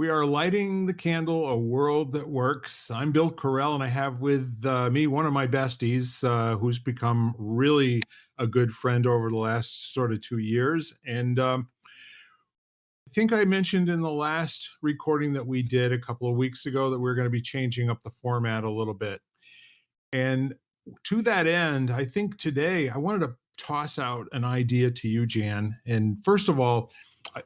We are lighting the candle, a world that works. I'm Bill Correll, and I have with me one of my besties who's become really a good friend over the last sort of 2 years. And I think I mentioned in the last recording that we did a couple of weeks ago that we're going to be changing up the format a little bit. And to that end, I think today I wanted to toss out an idea to you, Jan. And first of all,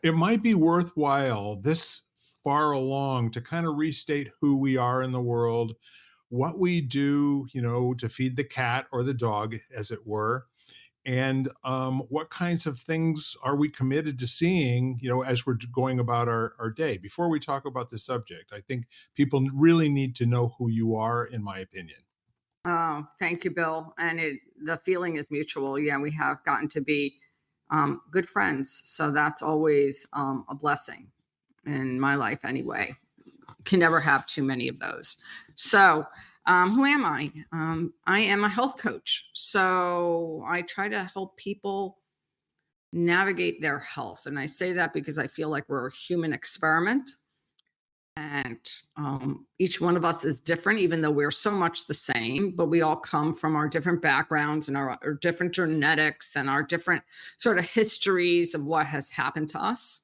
it might be worthwhile this far along to kind of restate who we are in the world, what we do, to feed the cat or the dog, as it were, and what kinds of things are we committed to seeing, as we're going about our day. Before we talk about the subject, I think people really need to know who you are, in my opinion. Oh, thank you, Bill. And the feeling is mutual. Yeah, we have gotten to be good friends. So that's always a blessing in my life anyway. Can never have too many of those. So, who am I? I am a health coach. So I try to help people navigate their health. And I say that because I feel like we're a human experiment. And each one of us is different, even though we're so much the same, but we all come from our different backgrounds and our different genetics and our different sort of histories of what has happened to us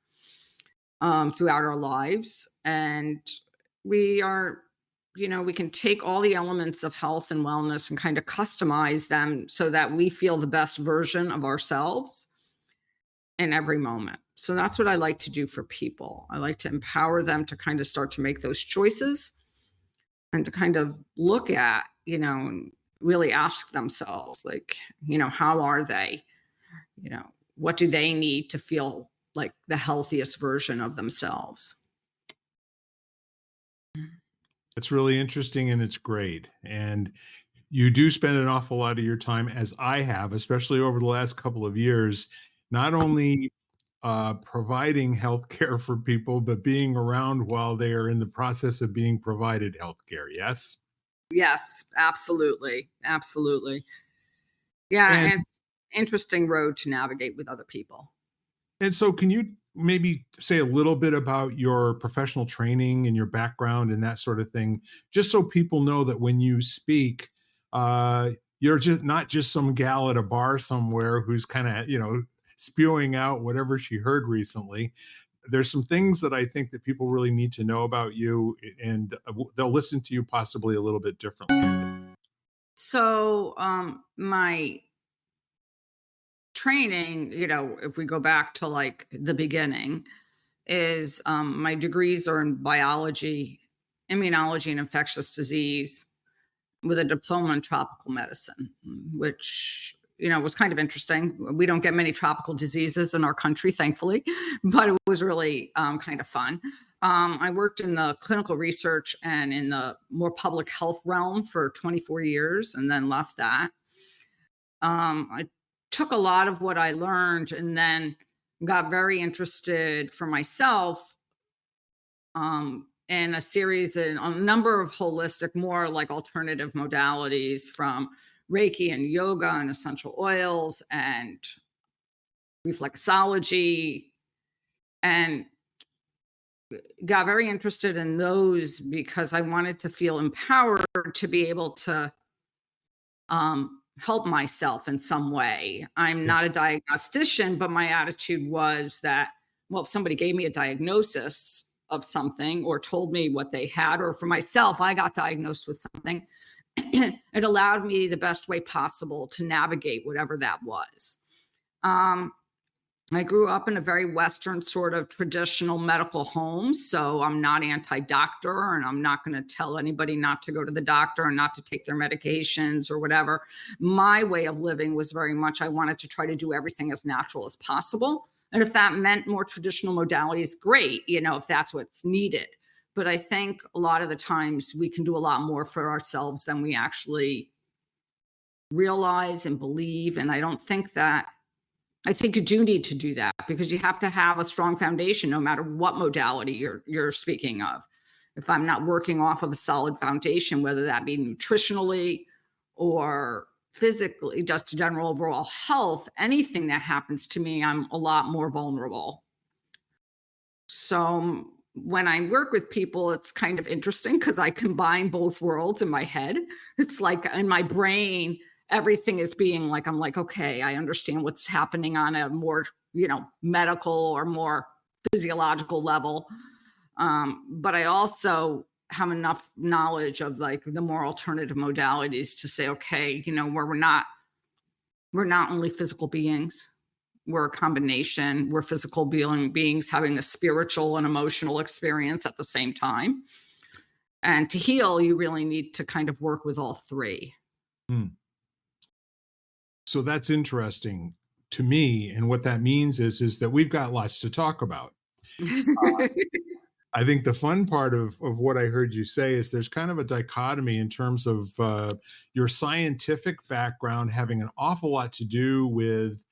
throughout our lives. And we are, we can take all the elements of health and wellness and kind of customize them so that we feel the best version of ourselves in every moment. So that's what I like to do for people. I like to empower them to kind of start to make those choices and to kind of look at, and really ask themselves, like, how are they? What do they need to feel like the healthiest version of themselves? It's really interesting and it's great. And you do spend an awful lot of your time, as I have, especially over the last couple of years, not only providing healthcare for people, but being around while they are in the process of being provided healthcare. Yes. Yes, absolutely. Absolutely. Yeah. And And it's an interesting road to navigate with other people. and so can you maybe say a little bit about your professional training and your background and that sort of thing, just so people know that when you speak, uh, you're just not just some gal at a bar somewhere who's kind of, spewing out whatever she heard recently. There's some things that I think that people really need to know about you, and they'll listen to you possibly a little bit differently, I think. So, my training, if we go back to like the beginning, is my degrees are in biology, immunology, and infectious disease with a diploma in tropical medicine, which was kind of interesting. We don't get many tropical diseases in our country, thankfully, but it was really kind of fun. I worked in the clinical research and in the more public health realm for 24 years and then left that. I took a lot of what I learned and then got very interested for myself in a number of holistic, more like alternative modalities from Reiki and yoga and essential oils and reflexology, and got very interested in those because I wanted to feel empowered to be able to help myself in some way. I'm Yeah. not a diagnostician, but my attitude was that, well, if somebody gave me a diagnosis of something or told me what they had, or for myself, I got diagnosed with something, it allowed me the best way possible to navigate whatever that was. Um, I grew up in a very Western sort of traditional medical home. So I'm not anti-doctor, and I'm not going to tell anybody not to go to the doctor and not to take their medications or whatever. My way of living was very much, I wanted to try to do everything as natural as possible. And if that meant more traditional modalities, great, if that's what's needed. But I think a lot of the times we can do a lot more for ourselves than we actually realize and believe. And I think you do need to do that because you have to have a strong foundation no matter what modality you're speaking of. If I'm not working off of a solid foundation, whether that be nutritionally or physically, just general overall health, anything that happens to me, I'm a lot more vulnerable. So when I work with people, it's kind of interesting because I combine both worlds in my head. It's like in my brain, everything is being like, I'm like, okay, I understand what's happening on a more, medical or more physiological level. But I also have enough knowledge of like the more alternative modalities to say, okay, where we're not only physical beings, we're a combination. We're physical beings having a spiritual and emotional experience at the same time. And to heal, you really need to kind of work with all three. Hmm. So that's interesting to me. And what that means is that we've got lots to talk about. I think the fun part of what I heard you say is there's kind of a dichotomy in terms of your scientific background having an awful lot to do with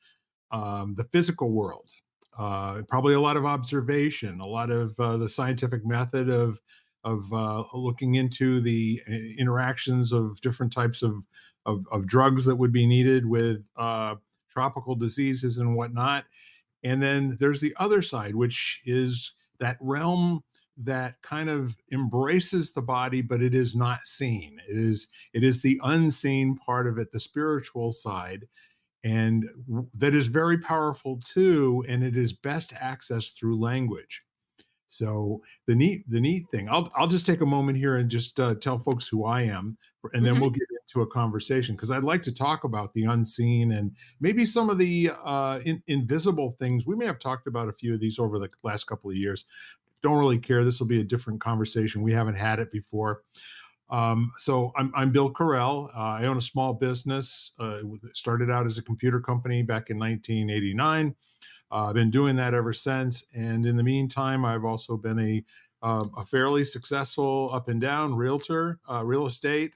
the physical world. Probably a lot of observation, a lot of the scientific method of looking into the interactions of different types of drugs that would be needed with tropical diseases and whatnot. And then there's the other side, which is that realm that kind of embraces the body, but it is not seen. It is the unseen part of it, the spiritual side, and that is very powerful too, and it is best accessed through language. So the neat thing, I'll just take a moment here and just tell folks who I am, and then we'll Mhm. get into a conversation because I'd like to talk about the unseen and maybe some of the invisible things. We may have talked about a few of these over the last couple of years. Don't really care. This will be a different conversation. We haven't had it before. So I'm Bill Correll. I own a small business. Started out as a computer company back in 1989. I've been doing that ever since. And in the meantime, I've also been a fairly successful up and down realtor, real estate.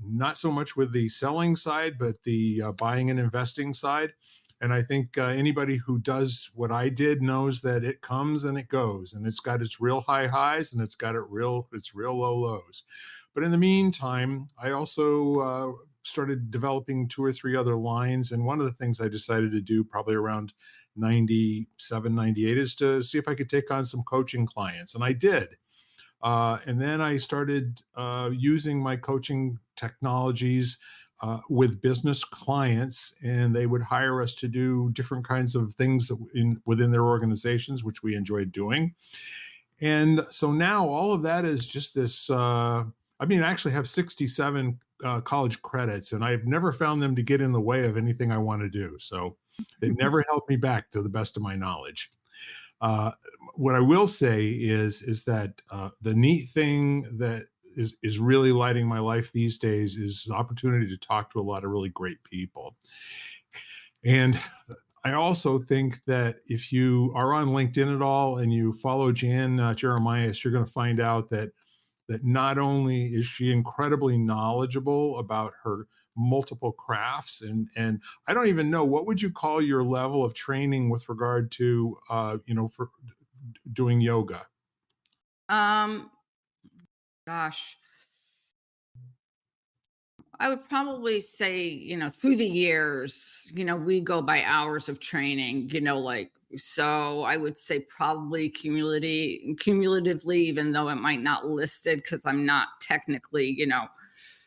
Not so much with the selling side, but the buying and investing side. And I think anybody who does what I did knows that it comes and it goes, and it's got its real high highs and its real low lows. But in the meantime, I also started developing two or three other lines. And one of the things I decided to do probably around 97, 98 is to see if I could take on some coaching clients. And I did. And then I started using my coaching technologies with business clients, and they would hire us to do different kinds of things within their organizations, which we enjoyed doing. And so now all of that is just this. I actually have 67 college credits, and I've never found them to get in the way of anything I want to do. So it never held me back, to the best of my knowledge. Uh, what I will say is that the neat thing that is really lighting my life these days is the opportunity to talk to a lot of really great people. And I also think that if you are on LinkedIn at all and you follow Jan Jeremias, you're going to find out that not only is she incredibly knowledgeable about her multiple crafts, and I don't even know, what would you call your level of training with regard to for doing yoga? um, Gosh, I would probably say, through the years, we go by hours of training, like, so I would say probably cumulatively, even though it might not listed because I'm not technically,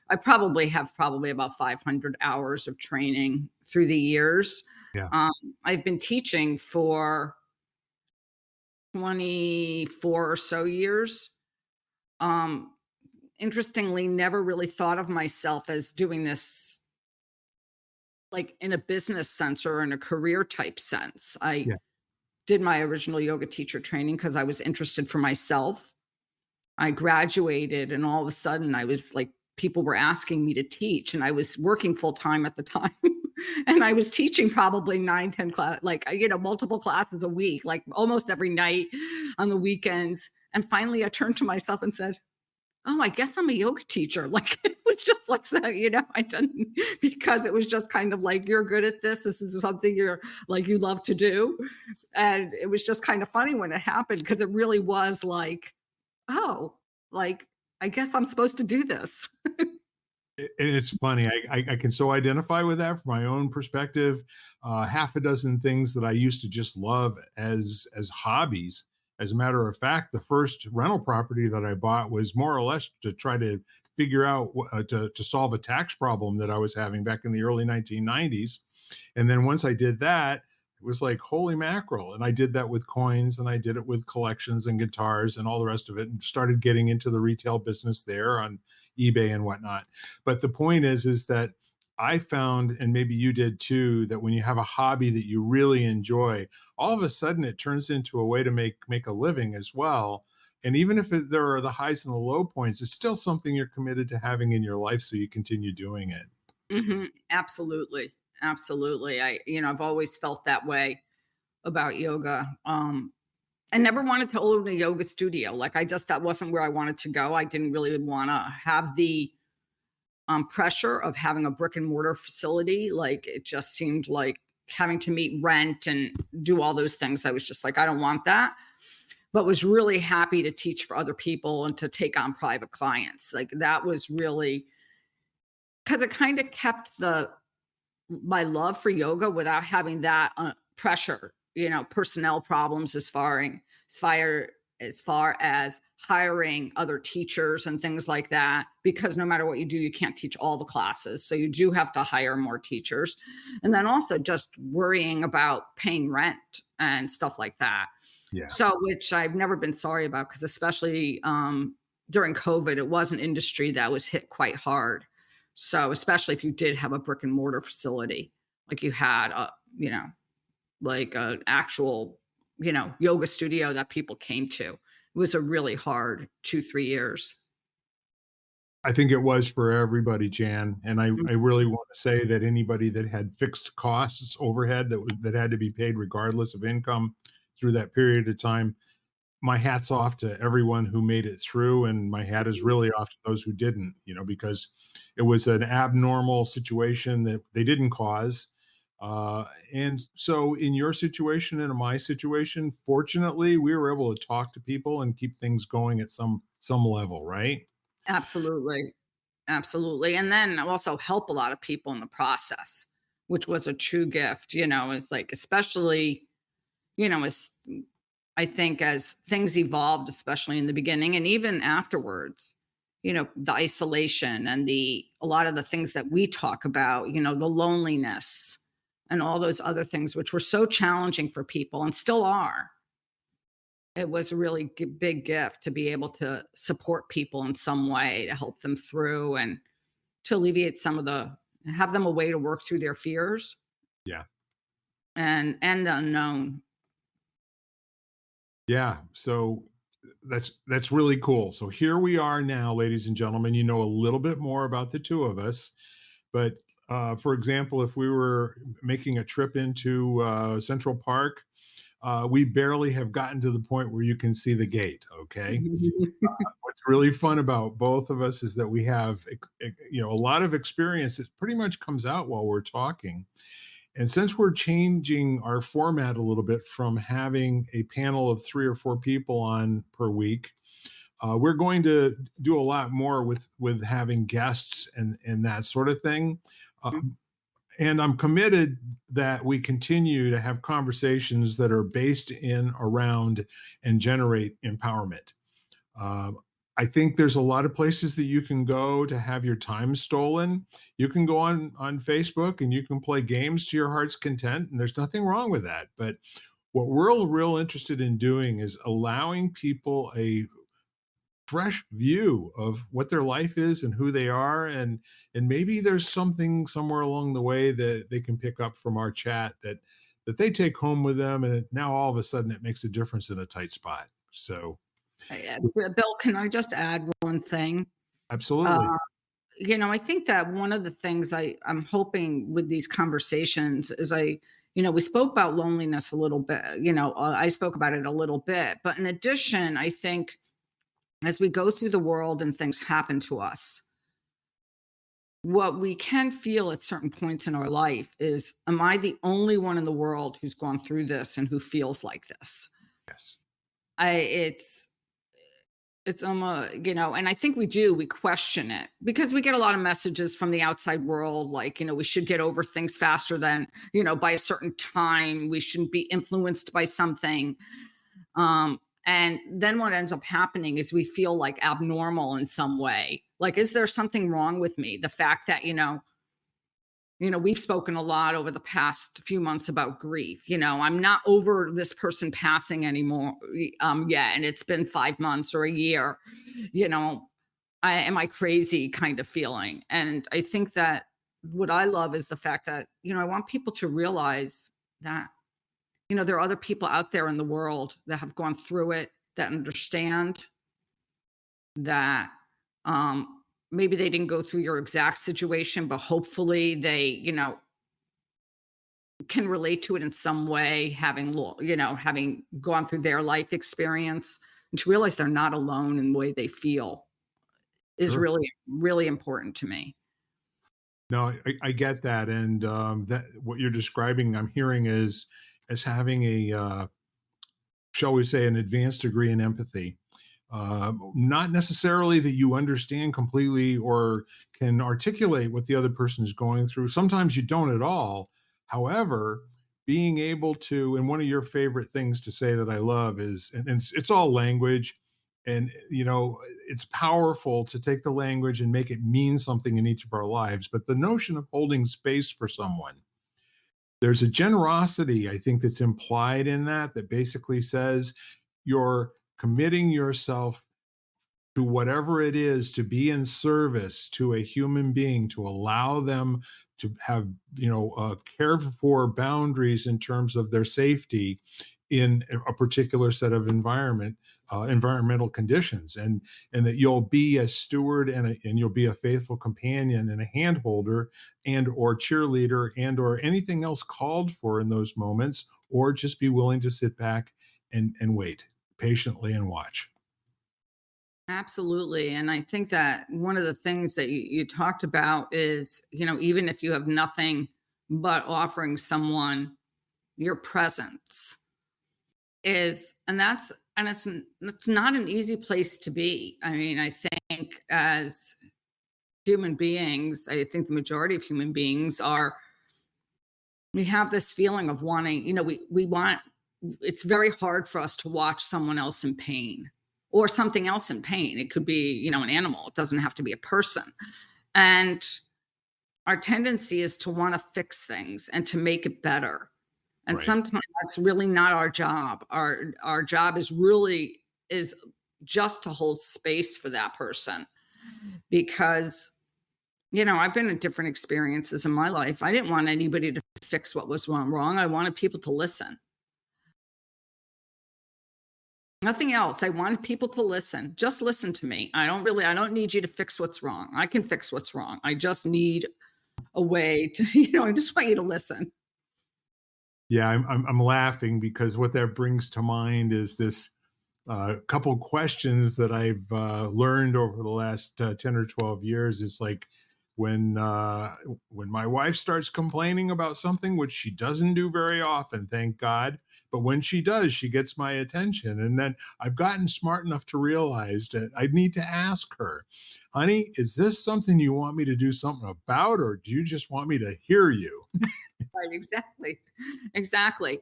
I probably have about 500 hours of training through the years. Yeah. Um, I've been teaching for 24 or so years. Um, Interestingly, never really thought of myself as doing this like in a business sense or in a career type sense. I Yeah. did my original yoga teacher training because I was interested for myself. I graduated and all of a sudden I was like, people were asking me to teach and I was working full time at the time. And I was teaching probably 9, 10 class, like, multiple classes a week, like almost every night on the weekends. And finally I turned to myself and said, oh, I guess I'm a yoga teacher. Like it was just like, so, I didn't, because it was just kind of like, you're good at this. This is something you're like, you love to do. And it was just kind of funny when it happened because it really was like, oh, like, I guess I'm supposed to do this. And it's funny. I can so identify with that from my own perspective. Half a dozen things that I used to just love as hobbies As a matter of fact, the first rental property that I bought was more or less to try to figure out to solve a tax problem that I was having back in the early 1990s. And then once I did that, it was like holy mackerel. And I did that with coins, and I did it with collections and guitars and all the rest of it, and started getting into the retail business there on eBay and whatnot. But the point is that I found, and maybe you did too, that when you have a hobby that you really enjoy, all of a sudden it turns into a way to make a living as well. And even if there are the highs and the low points, it's still something you're committed to having in your life, so you continue doing it. Absolutely. Absolutely. I've always felt that way about yoga. I never wanted to own a yoga studio. Like that wasn't where I wanted to go. I didn't really want to have the pressure of having a brick and mortar facility. Like it just seemed like having to meet rent and do all those things. I was just like, I don't want that. But was really happy to teach for other people and to take on private clients. Like that was really because it kind of kept the my love for yoga without having that pressure, personnel problems as far as hiring other teachers and things like that. Because no matter what you do, you can't teach all the classes, so you do have to hire more teachers, and then also just worrying about paying rent and stuff like that. Yeah. So, which I've never been sorry about, because especially during COVID, it was an industry that was hit quite hard. So, especially if you did have a brick and mortar facility, like you had like an actual, yoga studio that people came to. It was a really hard 2, 3 years. I think it was for everybody, Jan. And I really want to say that anybody that had fixed costs, overhead that had to be paid regardless of income through that period of time, my hat's off to everyone who made it through, and my hat is really off to those who didn't, because it was an abnormal situation that they didn't cause. And so in your situation and in my situation, fortunately, we were able to talk to people and keep things going at some level, right? Absolutely. Absolutely. And then also help a lot of people in the process, which was a true gift. It's like, especially, as I think as things evolved, especially in the beginning and even afterwards, the isolation and a lot of the things that we talk about, the loneliness and all those other things, which were so challenging for people and still are. It was a really big gift to be able to support people in some way to help them through and to alleviate have them a way to work through their fears Yeah. and the unknown. Yeah. So that's really cool. So here we are now, ladies and gentlemen. You know a little bit more about the two of us, but for example, if we were making a trip into Central Park, we barely have gotten to the point where you can see the gate. Okay. What's really fun about both of us is that we have, a lot of experience that pretty much comes out while we're talking. And since we're changing our format a little bit from having a panel of 3 or 4 people on per week, we're going to do a lot more with having guests and that sort of thing. And I'm committed that we continue to have conversations that are based in, around, and generate empowerment. Uh, I think there's a lot of places that you can go to have your time stolen. You can go on Facebook and you can play games to your heart's content, and there's nothing wrong with that. But what we're real interested in doing is allowing people a fresh view of what their life is and who they are, and maybe there's something somewhere along the way that they can pick up from our chat that they take home with them, and now all of a sudden it makes a difference in a tight spot. So Bill, can I just add one thing? absolutely. Uh, I think that one of the things I'm hoping with these conversations is we spoke about loneliness a little bit, I spoke about it a little bit, but in addition, I think as we go through the world and things happen to us, what we can feel at certain points in our life is, am I the only one in the world who's gone through this and who feels like this? Yes. I it's almost, and I think we question it because we get a lot of messages from the outside world, like, we should get over things faster than, by a certain time. We shouldn't be influenced by something. And then what ends up happening is we feel like abnormal in some way. Like, is there something wrong with me? The fact that, we've spoken a lot over the past few months about grief. I'm not over this person passing anymore yet, and it's been 5 months or a year. You know, am I crazy kind of feeling? And I think that what I love is the fact that I want people to realize that there are other people out there in the world that have gone through it, that understand that maybe they didn't go through your exact situation, but hopefully they can relate to it in some way, having gone through their life experience, and to realize they're not alone in the way they feel is Sure. really, really important to me. No, I get that, and that what you're describing, I'm hearing as having a shall we say, an advanced degree in empathy. Not necessarily that you understand completely or can articulate what the other person is going through. Sometimes you don't at all. However, being able to, and one of your favorite things to say that I love is, and it's all language, and it's powerful to take the language and make it mean something in each of our lives. But the notion of holding space for someone, there's a generosity, I think, that's implied in that, that basically says you're committing yourself to whatever it is to be in service to a human being, to allow them to have cared for boundaries in terms of their safety in a particular set of environmental conditions, and that you'll be a steward and you'll be a faithful companion and a handholder and or cheerleader and or anything else called for in those moments, or just be willing to sit back and wait patiently and watch. Absolutely. And I think that one of the things that you talked about is, even if you have nothing but offering someone your presence it's not an easy place to be. I mean, I think as human beings, I think the majority of human beings we have this feeling of wanting, we want, it's very hard for us to watch someone else in pain or something else in pain. It could be, an animal. It doesn't have to be a person. And our tendency is to want to fix things and to make it better. And Right. sometimes that's really not our job. Our job is just to hold space for that person because I've been in different experiences in my life. I didn't want anybody to fix what was wrong. I wanted people to listen. Nothing else. I wanted people to listen. Just listen to me. I don't need you to fix what's wrong. I can fix what's wrong. I just need a way to, I just want you to listen. Yeah, I'm laughing because what that brings to mind is this couple questions that I've learned over the last 10 or 12 years. It's like when my wife starts complaining about something, which she doesn't do very often, thank God. But when she does, she gets my attention. And then I've gotten smart enough to realize that I need to ask her, honey, is this something you want me to do something about, or do you just want me to hear you? Right, exactly. Exactly.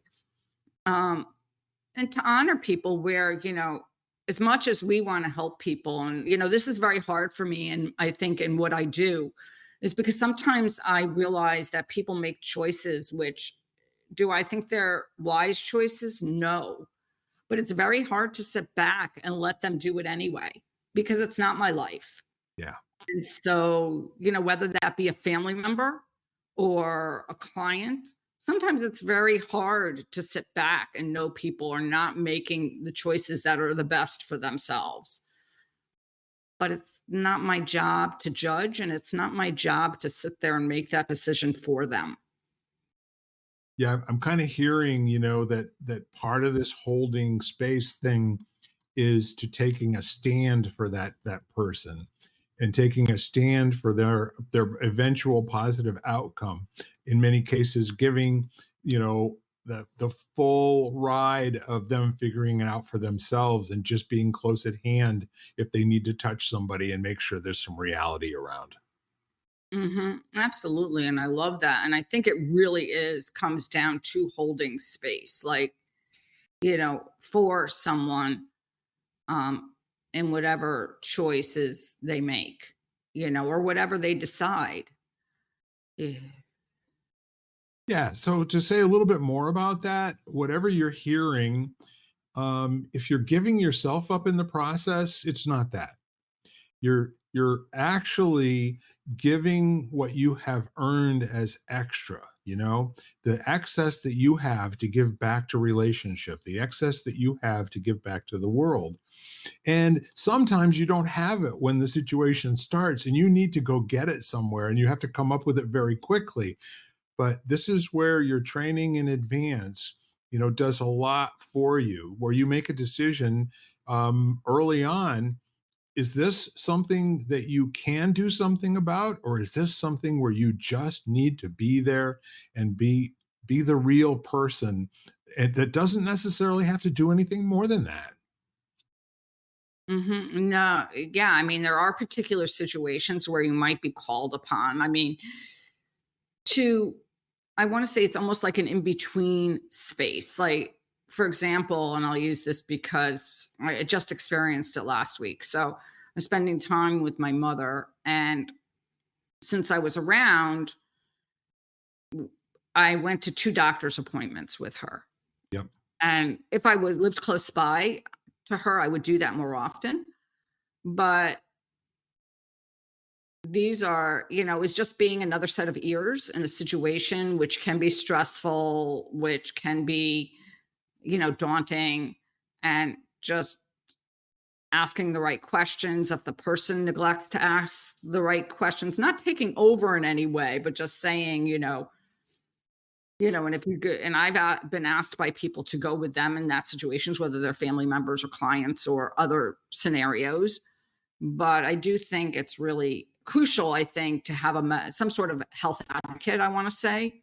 Um, and to honor people where, as much as we want to help people, and, this is very hard for me. And I think in what I do is because sometimes I realize that people make choices, which do I think they're wise choices? No. But it's very hard to sit back and let them do it anyway because it's not my life. Yeah. And so, whether that be a family member or a client, sometimes it's very hard to sit back and know people are not making the choices that are the best for themselves. But it's not my job to judge, and it's not my job to sit there and make that decision for them. Yeah, I'm kind of hearing, that part of this holding space thing is to taking a stand for that person and taking a stand for their eventual positive outcome. In many cases, giving, the full ride of them figuring it out for themselves and just being close at hand if they need to touch somebody and make sure there's some reality around. Absolutely. And I love that. And I think it really comes down to holding space, like, for someone. um, in whatever choices they make, or whatever they decide. Eh, Yeah. So to say a little bit more about that, whatever you're hearing, if you're giving yourself up in the process, it's not that. You're actually giving what you have earned as extra, the excess that you have to give back to relationship, the excess that you have to give back to the world. And sometimes you don't have it when the situation starts and you need to go get it somewhere and you have to come up with it very quickly. But this is where your training in advance, does a lot for you, where you make a decision early on. Is this something that you can do something about, or is this something where you just need to be there and be the real person, and that doesn't necessarily have to do anything more than that? No, yeah, I mean, there are particular situations where you might be called upon. I mean, to I want to say it's almost like an in between space. Like, for example, and I'll use this because I just experienced it last week. So I'm spending time with my mother. And since I was around, I went to two doctor's appointments with her. Yep. And if I was lived close by to her, I would do that more often. But these are, is just being another set of ears in a situation which can be stressful, which can be, daunting, and just asking the right questions. If the person neglects to ask the right questions, not taking over in any way, but just saying, and if you go, and I've been asked by people to go with them in that situations, whether they're family members or clients or other scenarios. But I do think it's really crucial, I think, to have some sort of health advocate, I want to say,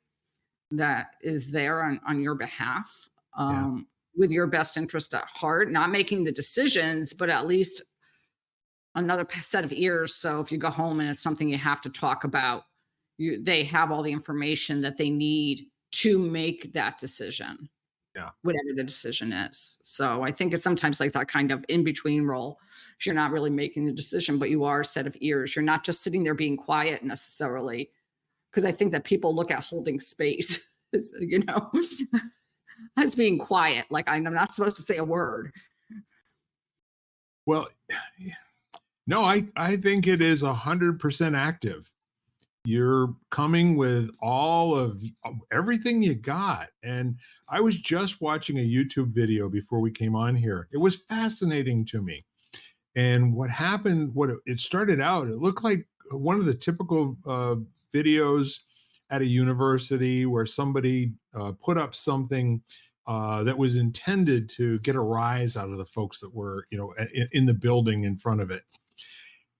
that is there on your behalf, Yeah. with your best interest at heart, not making the decisions, but at least another set of ears. So if you go home and it's something you have to talk about, they have all the information that they need to make that decision, Yeah. whatever the decision is. So I think it's sometimes like that kind of in between role. If you're not really making the decision, but you are a set of ears, you're not just sitting there being quiet necessarily. Because I think that people look at holding space as, as being quiet. Like I'm not supposed to say a word. Well, no, I think it is 100% active. You're coming with all of everything you got. And I was just watching a YouTube video before we came on here. It was fascinating to me. And what happened, it started out, it looked like one of the typical videos at a university where somebody put up something that was intended to get a rise out of the folks that were, in the building in front of it.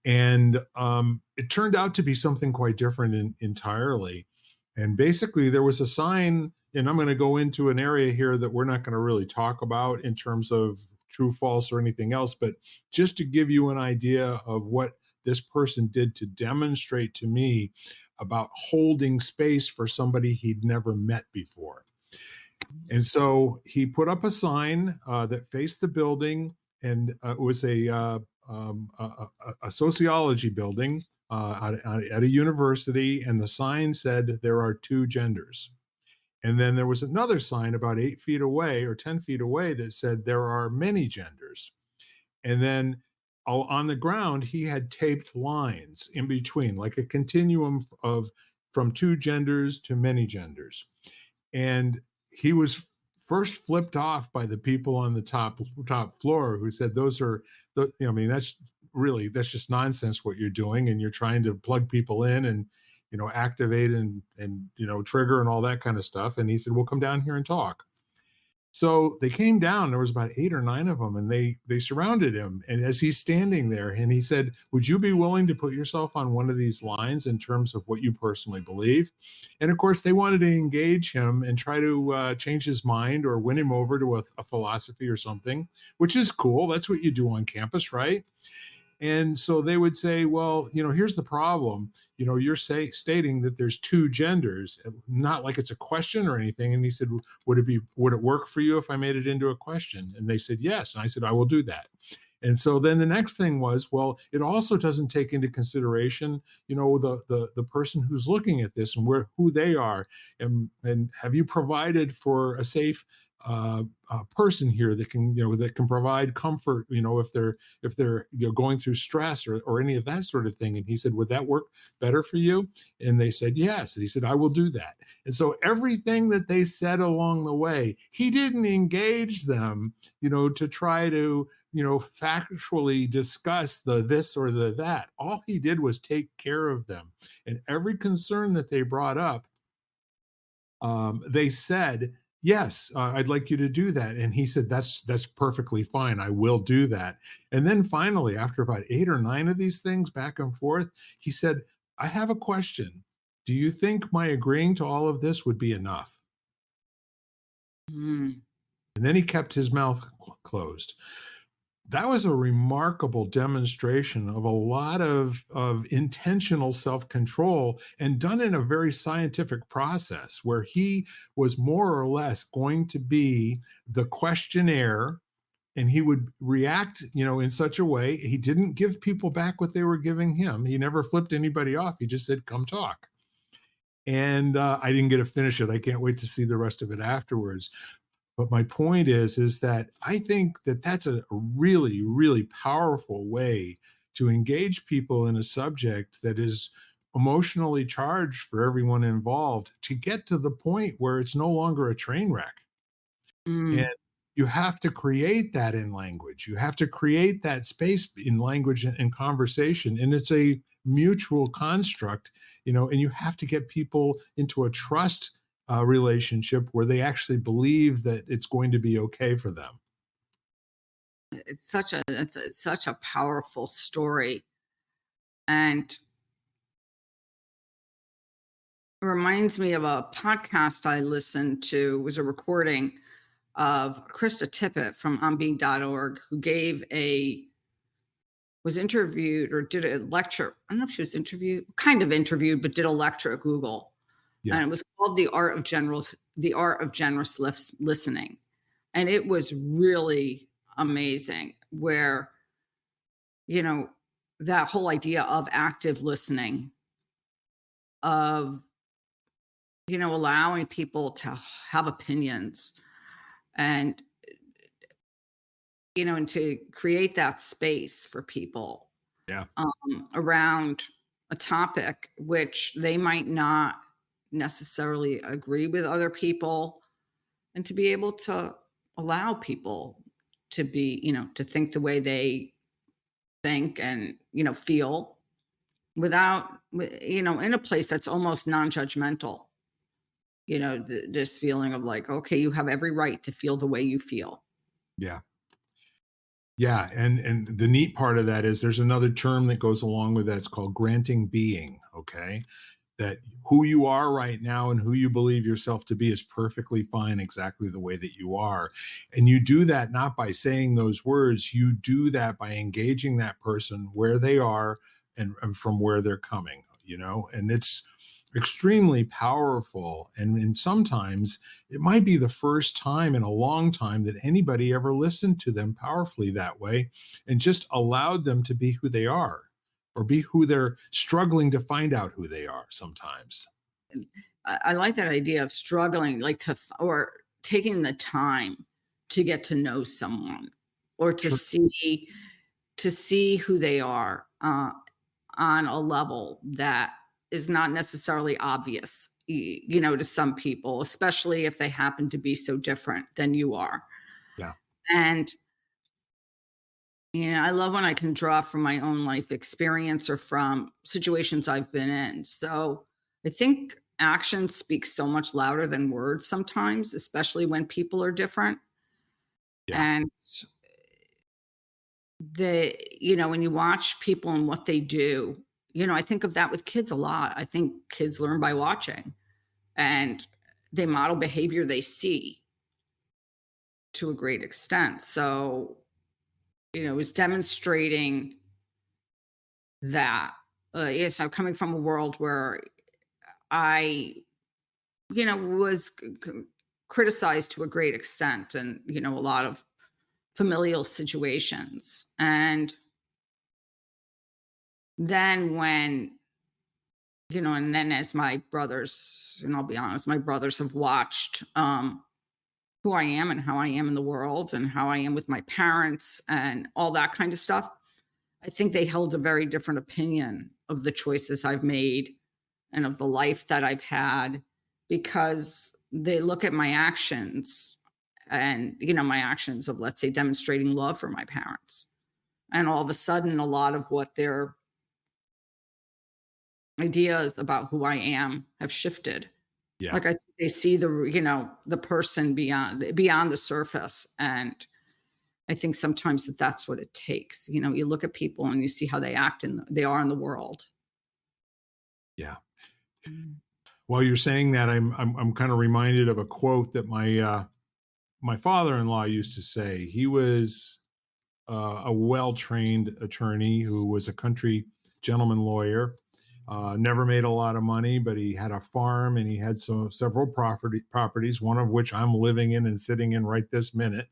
And it turned out to be something quite different entirely. And basically, there was a sign, and I'm going to go into an area here that we're not going to really talk about in terms of true, false, or anything else, but just to give you an idea of what this person did to demonstrate to me about holding space for somebody he'd never met before. And so he put up a sign that faced the building, and it was a sociology building at a university, and the sign said there are two genders. And then there was another sign about 8 feet away or 10 feet away that said there are many genders. And then on the ground, he had taped lines in between, like a continuum of from two genders to many genders. And he was first flipped off by the people on the top floor who said those are I mean, that's just nonsense what you're doing, and you're trying to plug people in and activate and trigger and all that kind of stuff. And he said, we'll come down here and talk. So they came down. There was about 8 or 9 of them, and they surrounded him. And as he's standing there, and he said, "Would you be willing to put yourself on one of these lines in terms of what you personally believe?" And of course, they wanted to engage him and try to change his mind or win him over to a philosophy or something, which is cool. That's what you do on campus, right? And so they would say, well, here's the problem. You're stating that there's two genders, not like it's a question or anything. And he said, would it work for you if I made it into a question? And they said, yes. And I said, I will do that. And so then the next thing was, well, it also doesn't take into consideration, the person who's looking at this and who they are, and have you provided for a safe person here that can provide comfort, if they're going through stress or any of that sort of thing. And he said, would that work better for you? And they said yes. And he said, I will do that. And so everything that they said along the way, he didn't engage them, to try to, factually discuss the this or the that. All he did was take care of them. And every concern that they brought up, they said, yes, I'd like you to do that. And he said, that's perfectly fine. I will do that. And then finally, after about 8 or 9 of these things back and forth, he said, I have a question. Do you think my agreeing to all of this would be enough? Mm, And then he kept his mouth closed. That was a remarkable demonstration of a lot of intentional self-control, and done in a very scientific process where he was more or less going to be the questionnaire, and he would react, in such a way. He didn't give people back what they were giving him. He never flipped anybody off. He just said, come talk. And I didn't get to finish it. I can't wait to see the rest of it afterwards. But my point is that I think that that's a really, really powerful way to engage people in a subject that is emotionally charged for everyone involved, to get to the point where it's no longer a train wreck. And mm. you have to create that in language. You have to create that space in language and conversation. And it's a mutual construct, and you have to get people into a trust relationship where they actually believe that it's going to be okay for them. It's such a powerful story, and it reminds me of a podcast I listened to. It was a recording of Krista Tippett from onbeing.org, who was interviewed or did a lecture. I don't know if she was interviewed, kind of interviewed, but did a lecture at Google. Yeah. And it was called The Art of Generous Listening. And it was really amazing, where, you know, that whole idea of active listening, of, allowing people to have opinions, and, and to create that space for people, Yeah. around a topic which they might not necessarily agree with other people, and to be able to allow people to be, to think the way they think and, feel, without, in a place that's almost non-judgmental, this feeling of like, okay, you have every right to feel the way you feel. Yeah. Yeah, and the neat part of that is there's another term that goes along with that. It's called granting being, okay? That who you are right now and who you believe yourself to be is perfectly fine exactly the way that you are. And you do that not by saying those words, you do that by engaging that person where they are, and from where they're coming, and it's extremely powerful. And sometimes it might be the first time in a long time that anybody ever listened to them powerfully that way, and just allowed them to be who they are, or be who they're struggling to find out who they are sometimes. I like that idea of struggling, like or taking the time to get to know someone, or Sure. to see who they are, on a level that is not necessarily obvious, to some people, especially if they happen to be so different than you are. Yeah. And I love when I can draw from my own life experience or from situations I've been in. So I think action speaks so much louder than words sometimes, especially when people are different. Yeah. And when you watch people and what they do, I think of that with kids a lot. I think kids learn by watching, and they model behavior they see to a great extent. So, it was demonstrating that. Yes, I'm coming from a world where I, was criticized to a great extent, and a lot of familial situations. And then when, and then as my brothers, and I'll be honest, my brothers have watched who I am and how I am in the world and how I am with my parents and all that kind of stuff. I think they held a very different opinion of the choices I've made and of the life that I've had, because they look at my actions and, my actions of, let's say, demonstrating love for my parents. And all of a sudden, a lot of what their ideas about who I am have shifted. Yeah. Like, I think they see the person beyond the surface. And I think sometimes that's what it takes. You look at people and you see how they are in the world. Yeah. Mm. While you're saying that, I'm kind of reminded of a quote that my father-in-law used to say. He was a well-trained attorney who was a country gentleman lawyer. Never made a lot of money, but he had a farm and he had several properties, one of which I'm living in and sitting in right this minute.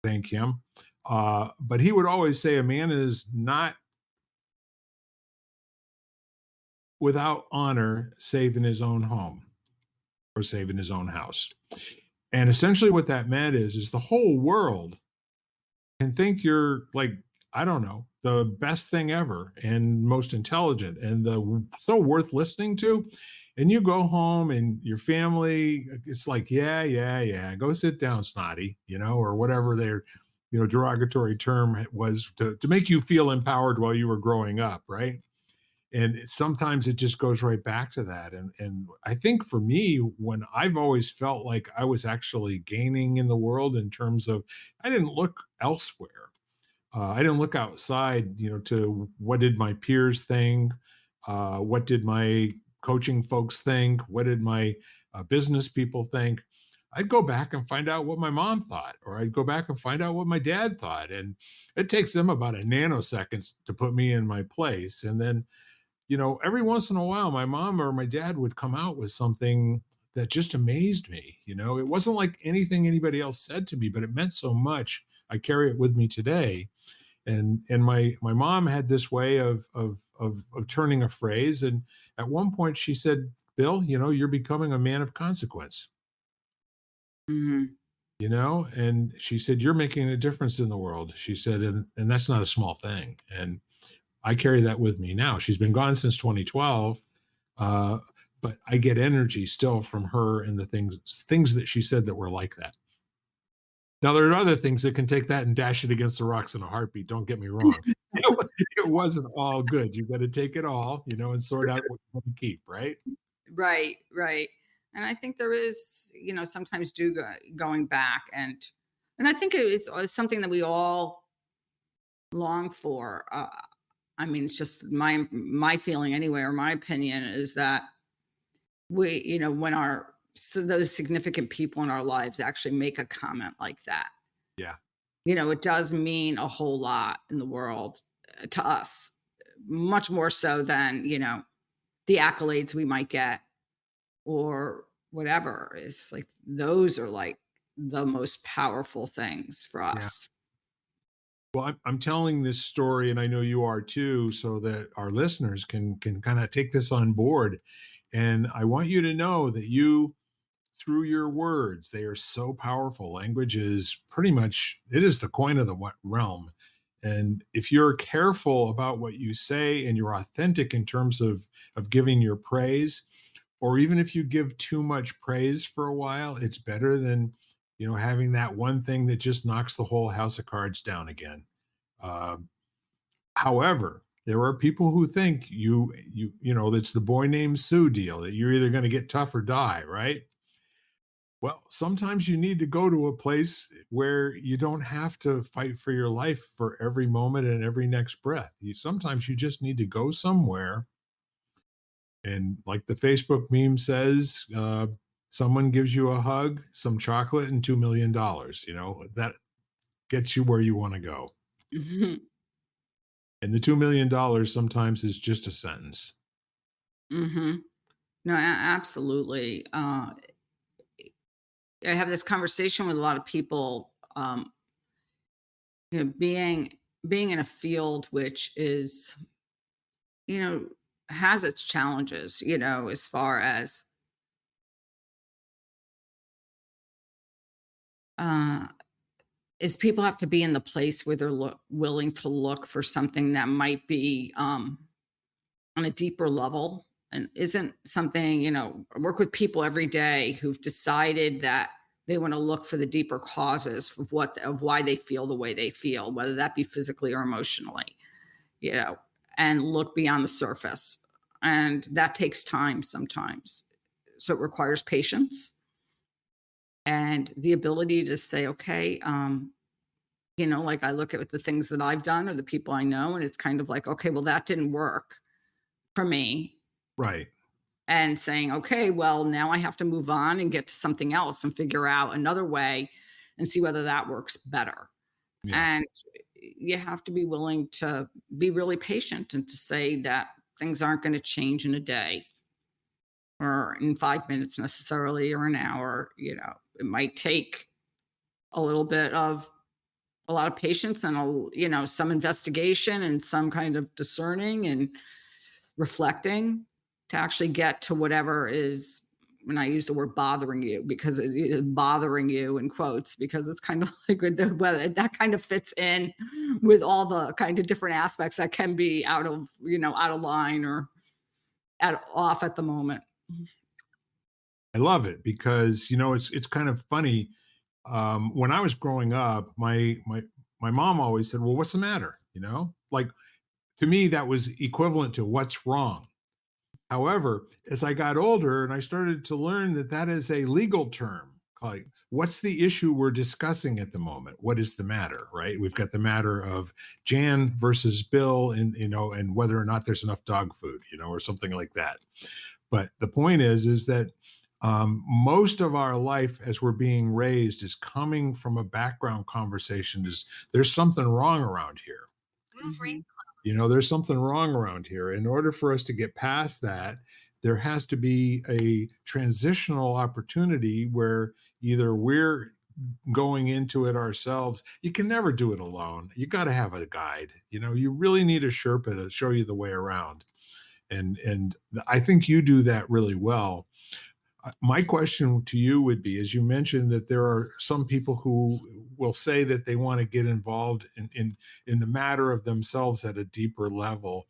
Thank him. But he would always say a man is not without honor save in his own home or save in his own house. And essentially what that meant is the whole world can think you're like, I don't know, the best thing ever and most intelligent and so worth listening to. And you go home and your family, it's like, yeah, yeah, yeah, go sit down, snotty, or whatever their, derogatory term was to make you feel empowered while you were growing up, right? And sometimes it just goes right back to that. And I think for me, when I've always felt like I was actually gaining in the world in terms of I didn't look elsewhere. I didn't look outside, to what did my peers think, what did my coaching folks think, what did my business people think. I'd go back and find out what my mom thought, or I'd go back and find out what my dad thought, and it takes them about a nanosecond to put me in my place. And then, every once in a while, my mom or my dad would come out with something that just amazed me. It wasn't like anything anybody else said to me, but it meant so much. I carry it with me today. And my mom had this way of turning a phrase. And at one point she said, "Bill, you're becoming a man of consequence." Mhm. And she said, "You're making a difference in the world." She said, and that's not a small thing. And I carry that with me now. She's been gone since 2012, uh, but I get energy still from her and the things that she said that were like that. Now there are other things that can take that and dash it against the rocks in a heartbeat. Don't get me wrong. It wasn't all good. You got to take it all, and sort out what you want to keep, right? Right, right. And I think there is, sometimes going back, and I think it's something that we all long for. I mean, it's just my feeling anyway, or my opinion is that when those significant people in our lives actually make a comment like that, Yeah, it does mean a whole lot in the world, to us, much more so than the accolades we might get or whatever. Is like those are like the most powerful things for yeah. us. Well, I'm telling this story, and I know you are too, so that our listeners can kind of take this on board. And I want you to know that through your words, they are so powerful. Language is pretty much it is the coin of the realm. And if you're careful about what you say and you're authentic in terms of giving your praise, or even if you give too much praise for a while, it's better than having that one thing that just knocks the whole house of cards down again. Um, However, there are people who think it's the boy named Sue deal that you're either going to get tough or die, right? Well, sometimes you need to go to a place where you don't have to fight for your life for every moment and every next breath. Sometimes you just need to go somewhere and, like the Facebook meme says, someone gives you a hug, some chocolate, and $2 million. That gets you where you want to go. Hmm. And the $2 million sometimes is just a sentence. Hmm. No, absolutely. I have this conversation with a lot of people. being in a field which is, you know, has its challenges, as far as uh is people have to be in the place where they're willing to look for something that might be on a deeper level and isn't something, I work with people every day who've decided that they want to look for the deeper causes of why they feel the way they feel, whether that be physically or emotionally, you know, and look beyond the surface. And that takes time sometimes. So it requires patience and the ability to say, okay, like I look at the things that I've done or the people I know, and it's kind of like, okay, well, that didn't work for me. Right. And saying, okay, well, now I have to move on and get to something else and figure out another way and see whether that works better. Yeah. And you have to be willing to be really patient and to say that things aren't going to change in a day or in 5 minutes necessarily or an hour. It might take a little bit of a lot of patience and some investigation and some kind of discerning and reflecting to actually get to whatever is, when I use the word bothering you, because it is bothering you in quotes, because it's kind of like with the weather that kind of fits in with all the kind of different aspects that can be out of line or off at the moment. I love it because, it's kind of funny. When I was growing up, my mom always said, "Well, what's the matter?" Like, to me, that was equivalent to "What's wrong?" However, as I got older and I started to learn that that is a legal term, like, what's the issue we're discussing at the moment? What is the matter, right? We've got the matter of Jan versus Bill, and and whether or not there's enough dog food, or something like that. But the point is that most of our life as we're being raised is coming from a background conversation. Is there's something wrong around here? Move ring. There's something wrong around here. In order for us to get past that, there has to be a transitional opportunity where either we're going into it ourselves. You can never do it alone. You got to have a guide. You really need a Sherpa to show you the way around. And I think you do that really well. My question to you would be, as you mentioned, that there are some people who will say that they want to get involved in the matter of themselves at a deeper level.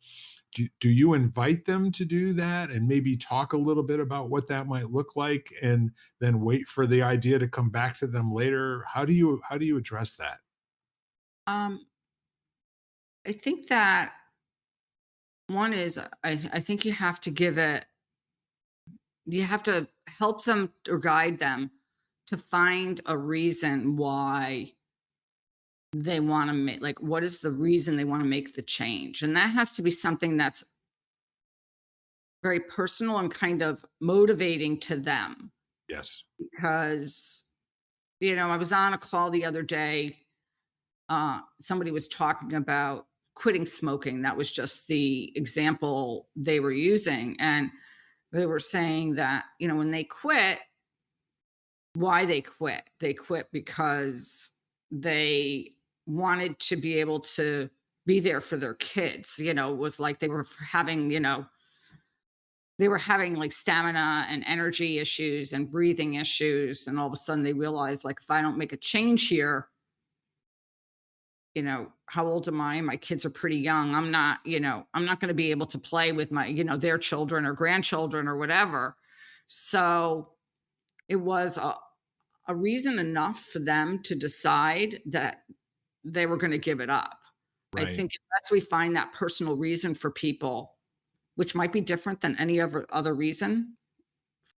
Do you invite them to do that and maybe talk a little bit about what that might look like, and then wait for the idea to come back to them later? How do you address that? Um, I think that one is I think you have to help them or guide them to find a reason why they want to make, like, what is the reason they want to make the change? And that has to be something that's very personal and kind of motivating to them. Yes. Because, I was on a call the other day. Somebody was talking about quitting smoking. That was just the example they were using. And they were saying that, when they quit, why they quit. They quit because they wanted to be able to be there for their kids. It was like they were having like stamina and energy issues and breathing issues. And all of a sudden they realized, like, if I don't make a change here, how old am I? My kids are pretty young. I'm not going to be able to play with their children or grandchildren or whatever. So it was a reason enough for them to decide that they were going to give it up. I Right. think unless we find that personal reason for people, which might be different than any other reason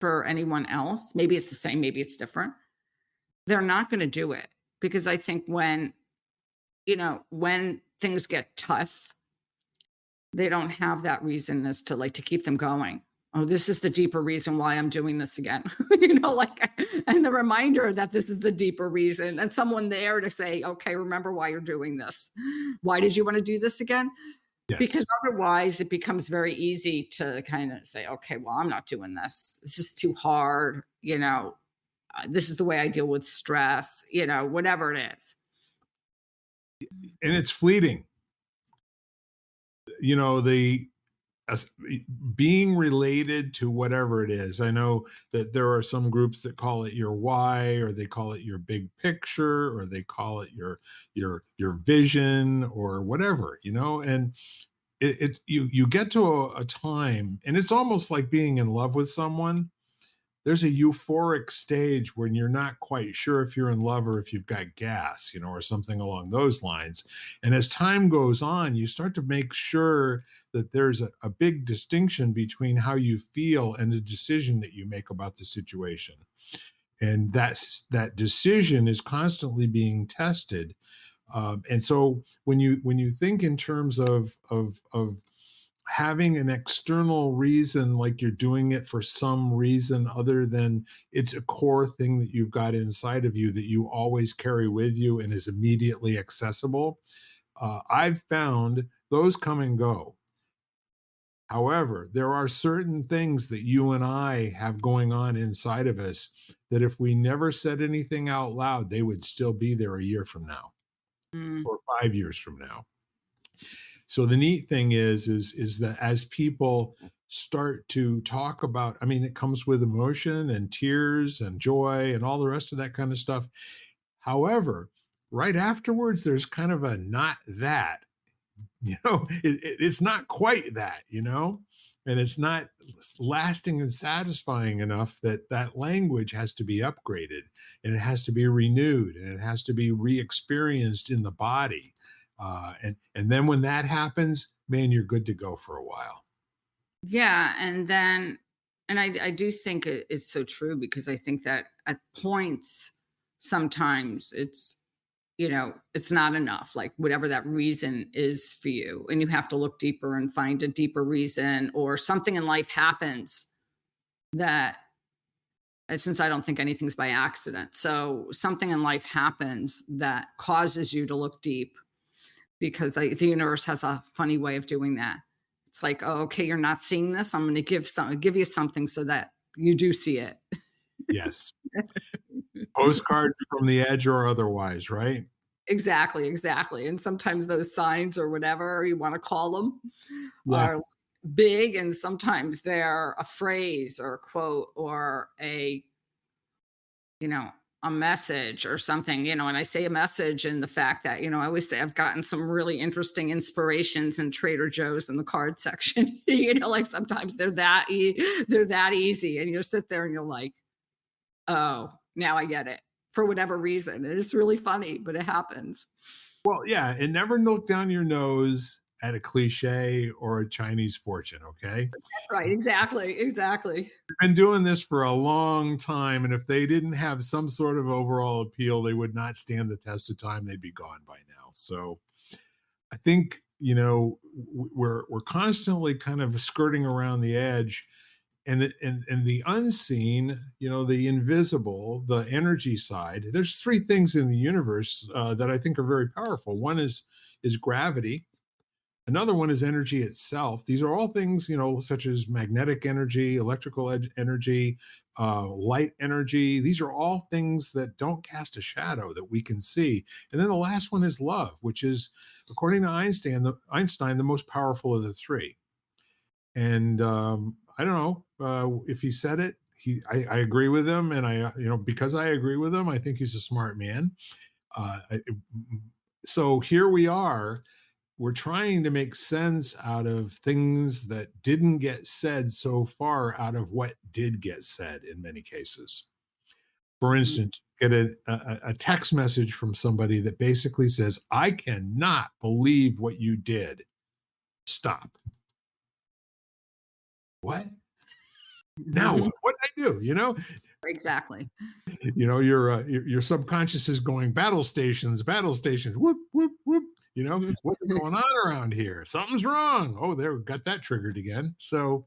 for anyone else, maybe it's the same, maybe it's different, they're not going to do it. Because I think when things get tough, they don't have that reason as to, like, to keep them going. Oh, this is the deeper reason why I'm doing this again. Like, and the reminder that this is the deeper reason, and someone there to say, okay, remember why you're doing this. Why did you want to do this again? Yes. Because otherwise it becomes very easy to kind of say, okay, well, I'm not doing this. This is too hard. This is the way I deal with stress, whatever it is. and it's fleeting. You know, the as being related to whatever it is. I know that there are some groups that call it your why, or they call it your big picture, or they call it your vision, or whatever, and you get to a time, and it's almost like being in love with someone. There's a euphoric stage when you're not quite sure if you're in love or if you've got gas, or something along those lines. And as time goes on, you start to make sure that there's a big distinction between how you feel and the decision that you make about the situation. And that decision is constantly being tested. And so when you think in terms of having an external reason, like you're doing it for some reason other than it's a core thing that you've got inside of you that you always carry with you and is immediately accessible, I've found those come and go. However, there are certain things that you and I have going on inside of us that if we never said anything out loud, they would still be there a year from now Mm. or 5 years from now. So the neat thing is that as people start to talk about, I mean, it comes with emotion and tears and joy and all the rest of that kind of stuff. However, right afterwards, there's kind of a not that, it's not quite that, and it's not lasting and satisfying enough that that language has to be upgraded, and it has to be renewed, and it has to be re-experienced in the body, and then when that happens, man, you're good to go for a while. Yeah, and then, and I do think it is so true, because I think that at points sometimes it's not enough, like whatever that reason is for you, and you have to look deeper and find a deeper reason, or something in life happens that, since I don't think anything's by accident, so something in life happens that causes you to look deep, because the universe has a funny way of doing that. It's like, oh, okay, you're not seeing this. I'm going to give you something so that you do see it. Yes. Postcards from the edge or otherwise, right? Exactly, exactly. And sometimes those signs, or whatever you want to call them, Yeah. are big, and sometimes they're a phrase or a quote or you know, a message or something, and I say a message, and the fact that, I always say I've gotten some really interesting inspirations in Trader Joe's in the card section. Like sometimes they're that easy, and you'll sit there and you're like, oh, now I get it, for whatever reason. And it's really funny, but it happens. Well, yeah, and never look down your nose at a cliche or a Chinese fortune, okay? Right, exactly, exactly. Been doing this for a long time, and if they didn't have some sort of overall appeal, they would not stand the test of time. They'd be gone by now. So I think we're constantly kind of skirting around the edge, and the unseen, the invisible, the energy side. There's three things in the universe that I think are very powerful. One is gravity. Another one is energy itself. These are all things, such as magnetic energy, electrical energy, light energy. These are all things that don't cast a shadow that we can see. And then the last one is love, which is, according to Einstein, the most powerful of the three. And I don't know if he said it. I agree with him, and because I agree with him, I think he's a smart man. Uh, I- so here we are, we're trying to make sense out of things that didn't get said so far out of what did get said in many cases. For Mhm. instance, get a text message from somebody that basically says, I cannot believe what you did. Stop. What? Now what? What did I do? Exactly. Your subconscious is going battle stations, whoop, whoop, whoop. What's going on around here? Something's wrong. Oh, there, got that triggered again. So,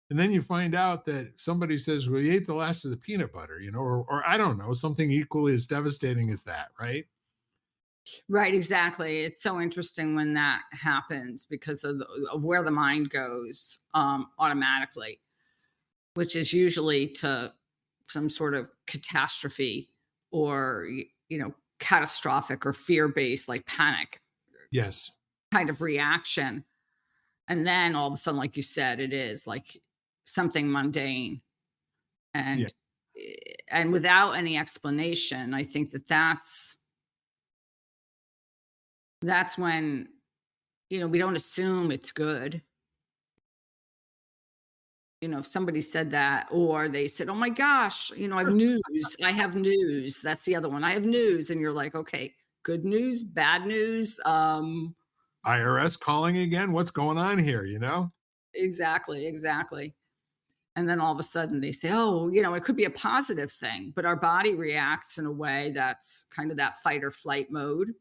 and then you find out that somebody says, well, you ate the last of the peanut butter, or I don't know, something equally as devastating as that, right? Right, exactly. It's so interesting when that happens, because of where the mind goes, automatically, which is usually to some sort of catastrophe, or catastrophic or fear-based, like panic Yes. kind of reaction. And then all of a sudden, like you said, it is like something mundane Yeah. and and without any explanation. I think that that's when, we don't assume it's good. If somebody said that, or they said, "Oh my gosh, I have news. I have news." That's the other one. I have news. And you're like, okay, good news, bad news. IRS calling again? What's going on here, you know? Exactly, exactly. And then all of a sudden they say, oh, it could be a positive thing, but our body reacts in a way that's kind of that fight or flight mode,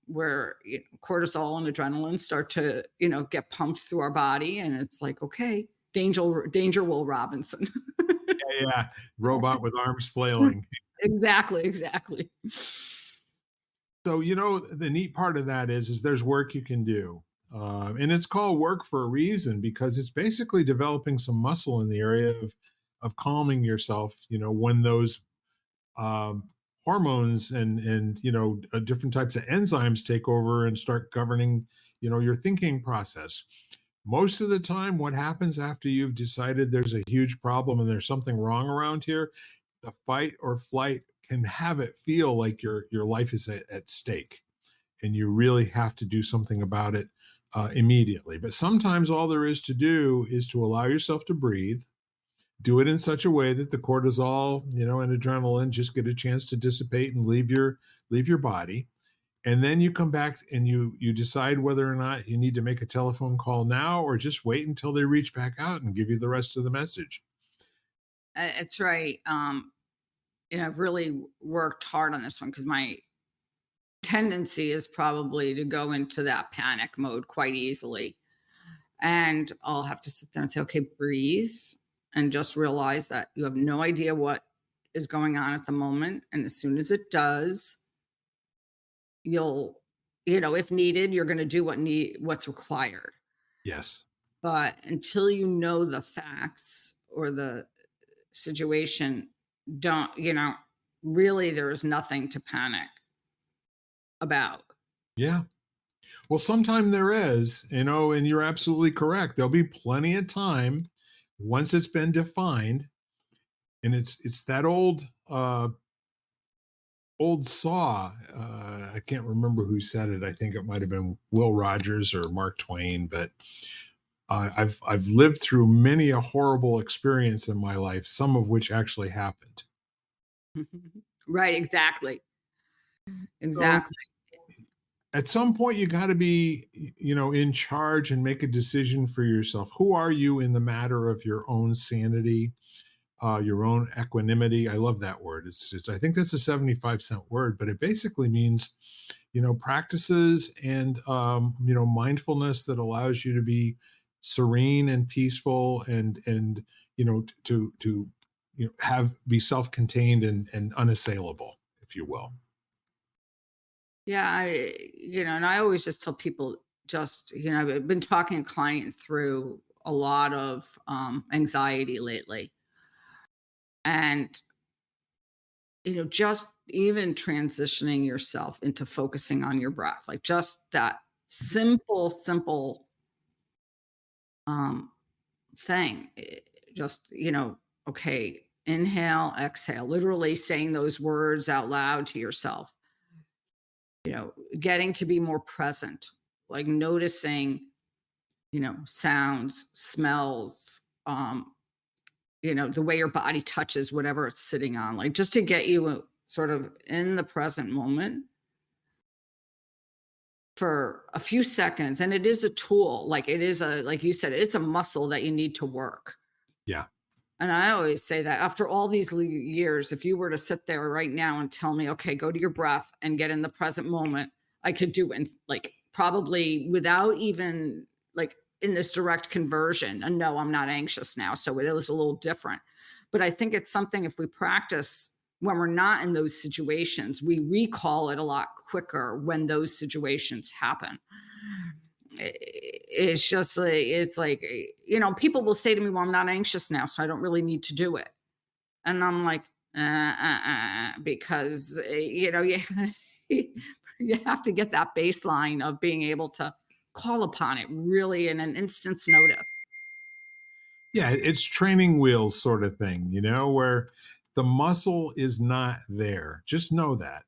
where cortisol and adrenaline start to, get pumped through our body. And it's like, okay, danger, Will Robinson. Yeah, yeah. Robot with arms flailing. Exactly, exactly. So, the neat part of that is there's work you can do. And it's called work for a reason because it's basically developing some muscle in the area of calming yourself, when those um, hormones and different types of enzymes take over and start governing your thinking process. Most of the time what happens after you've decided there's a huge problem and there's something wrong around here, the fight or flight can have it feel like your life is at stake and you really have to do something about it immediately. But sometimes all there is to do is to allow yourself to breathe, do it in such a way that the cortisol, and adrenaline just get a chance to dissipate and leave your body. And then you come back and you decide whether or not you need to make a telephone call now or just wait until they reach back out and give you the rest of the message. It's right. I've really worked hard on this one because my tendency is probably to go into that panic mode quite easily. And I'll have to sit there and say, okay, breathe and just realize that you have no idea what is going on at the moment. And as soon as it does, you'll, if needed, you're going to do what's required. Yes. But until you know the facts or the situation, don't, really there is nothing to panic about. Yeah. Well, sometime there is, and you're absolutely correct. There'll be plenty of time once it's been defined. And it's that old saw. I can't remember who said it. I think it might have been Will Rogers or Mark Twain, but I've lived through many a horrible experience in my life, some of which actually happened. Right, exactly. So Exactly. at some point you got to be in charge and make a decision for yourself. Who are you in the matter of your own sanity, your own equanimity? I love that word. It's I think that's a 75-cent word, but it basically means practices and mindfulness that allows you to be serene and peaceful and to have be self-contained and unassailable, if you will. Yeah, and I always just tell people just, I've been talking a client through a lot of anxiety lately. And, just even transitioning yourself into focusing on your breath, like just that simple um, thing. Just, okay, inhale, exhale, literally saying those words out loud to yourself, getting to be more present, like noticing, sounds, smells, the way your body touches whatever it's sitting on, like just to get you sort of in the present moment for a few seconds. And it is a tool, like it is like you said, it's a muscle that you need to work. Yeah. And I always say that after all these years, if you were to sit there right now and tell me, okay, go to your breath and get in the present moment, I could do it, like probably without even like in this direct conversion. And no, I'm not anxious now. So it is a little different. But I think it's something if we practice when we're not in those situations, we recall it a lot quicker when those situations happen. It's just like, people will say to me, well, I'm not anxious now, so I don't really need to do it. And I'm like, because you you have to get that baseline of being able to call upon it really in an instant's notice. Yeah, it's training wheels sort of thing, where the muscle is not there. Just know that.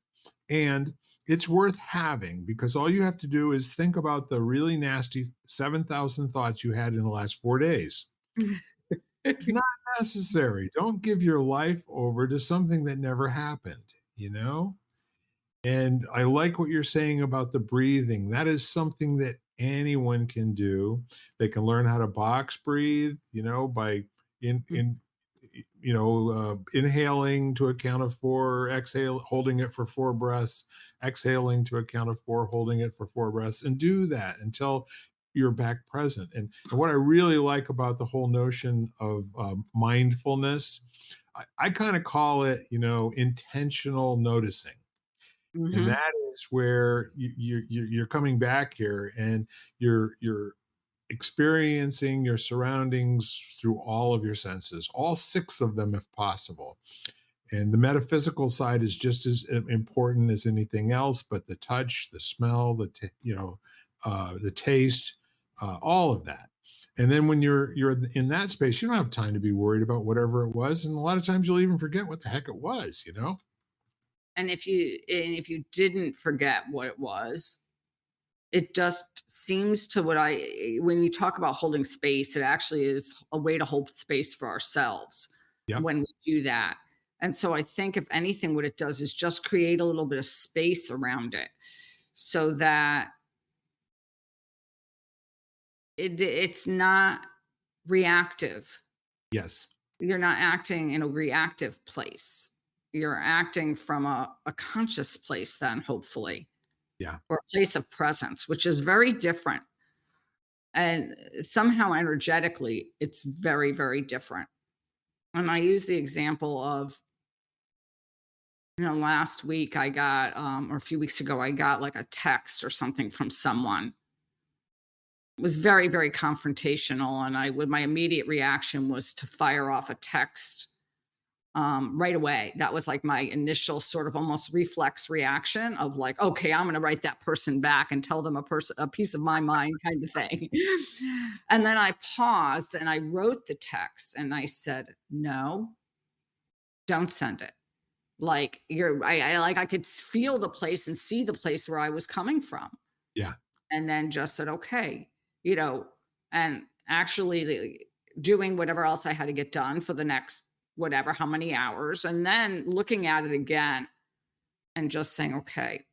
And it's worth having because all you have to do is think about the really nasty 7,000 thoughts you had in the last 4 days. It's not necessary. Don't give your life over to something that never happened, you know? And I like what you're saying about the breathing. That is something that anyone can do. They can learn how to box breathe, by in inhaling to a count of four, exhale, holding it for four breaths, exhaling to a count of four, holding it for four breaths, and do that until you're back present. And what I really like about the whole notion of mindfulness, I kind of call it, intentional noticing, and Hmm. that is where you're coming back here and you're experiencing your surroundings through all of your senses, all six of them if possible. And the metaphysical side is just as important as anything else, but the touch, the smell, the taste, all of that. And then when you're in that space, you don't have time to be worried about whatever it was, and a lot of times you'll even forget what the heck it was. And if you didn't forget what it was, it just seems to what I when we talk about holding space, it actually is a way to hold space for ourselves Yep. when we do that. And so I think if anything, what it does is just create a little bit of space around it so that it's not reactive. Yes. You're not acting in a reactive place. You're acting from a conscious place, then hopefully, Yeah. or a place of presence, which is very different. And somehow energetically, it's very, very different. And I use the example of, last week I got, or a few weeks ago, I got like a text or something from someone. It was very, very confrontational. And my immediate reaction was to fire off a text right away. That was like my initial sort of almost reflex reaction of like, okay, I'm going to write that person back and tell them a piece of my mind kind of thing. And then I paused and I wrote the text and I said, no, don't send it. Like I could feel the place and see the place where I was coming from, Yeah. and then just said, okay, you know, and actually doing whatever else I had to get done for the next whatever, how many hours, and then looking at it again and just saying, okay,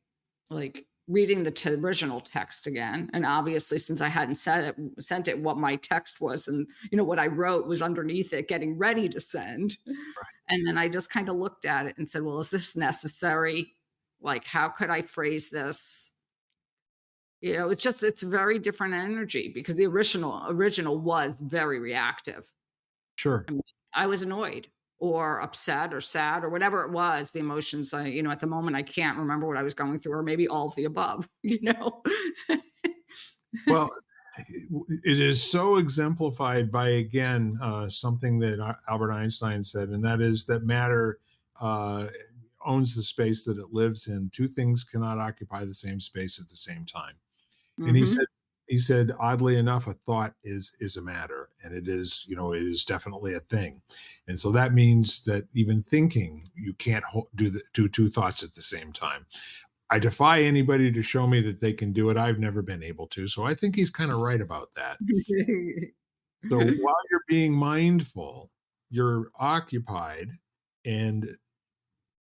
like reading the original text again. And obviously, since I hadn't sent it, what my text was, and what I wrote was underneath it, getting ready to send. And then I just kind of looked at it and said, well, is this necessary? Like, how could I phrase this? It's very different energy because the original was very reactive. Sure. I mean, I was annoyed or upset or sad or whatever it was, the emotions at the moment I can't remember what I was going through, or maybe all of the above, you know? Well, it is so exemplified by, again, something that Albert Einstein said, and that is that matter uh, owns the space that it lives in. Two things cannot occupy the same space at the same time. And he said, Mhm. oddly enough, a thought is a matter, and it is definitely a thing. And so that means that even thinking, you can't do two thoughts at the same time. I defy anybody to show me that they can do it. I've never been able to. So I think he's kind of right about that. So while you're being mindful, you're occupied, and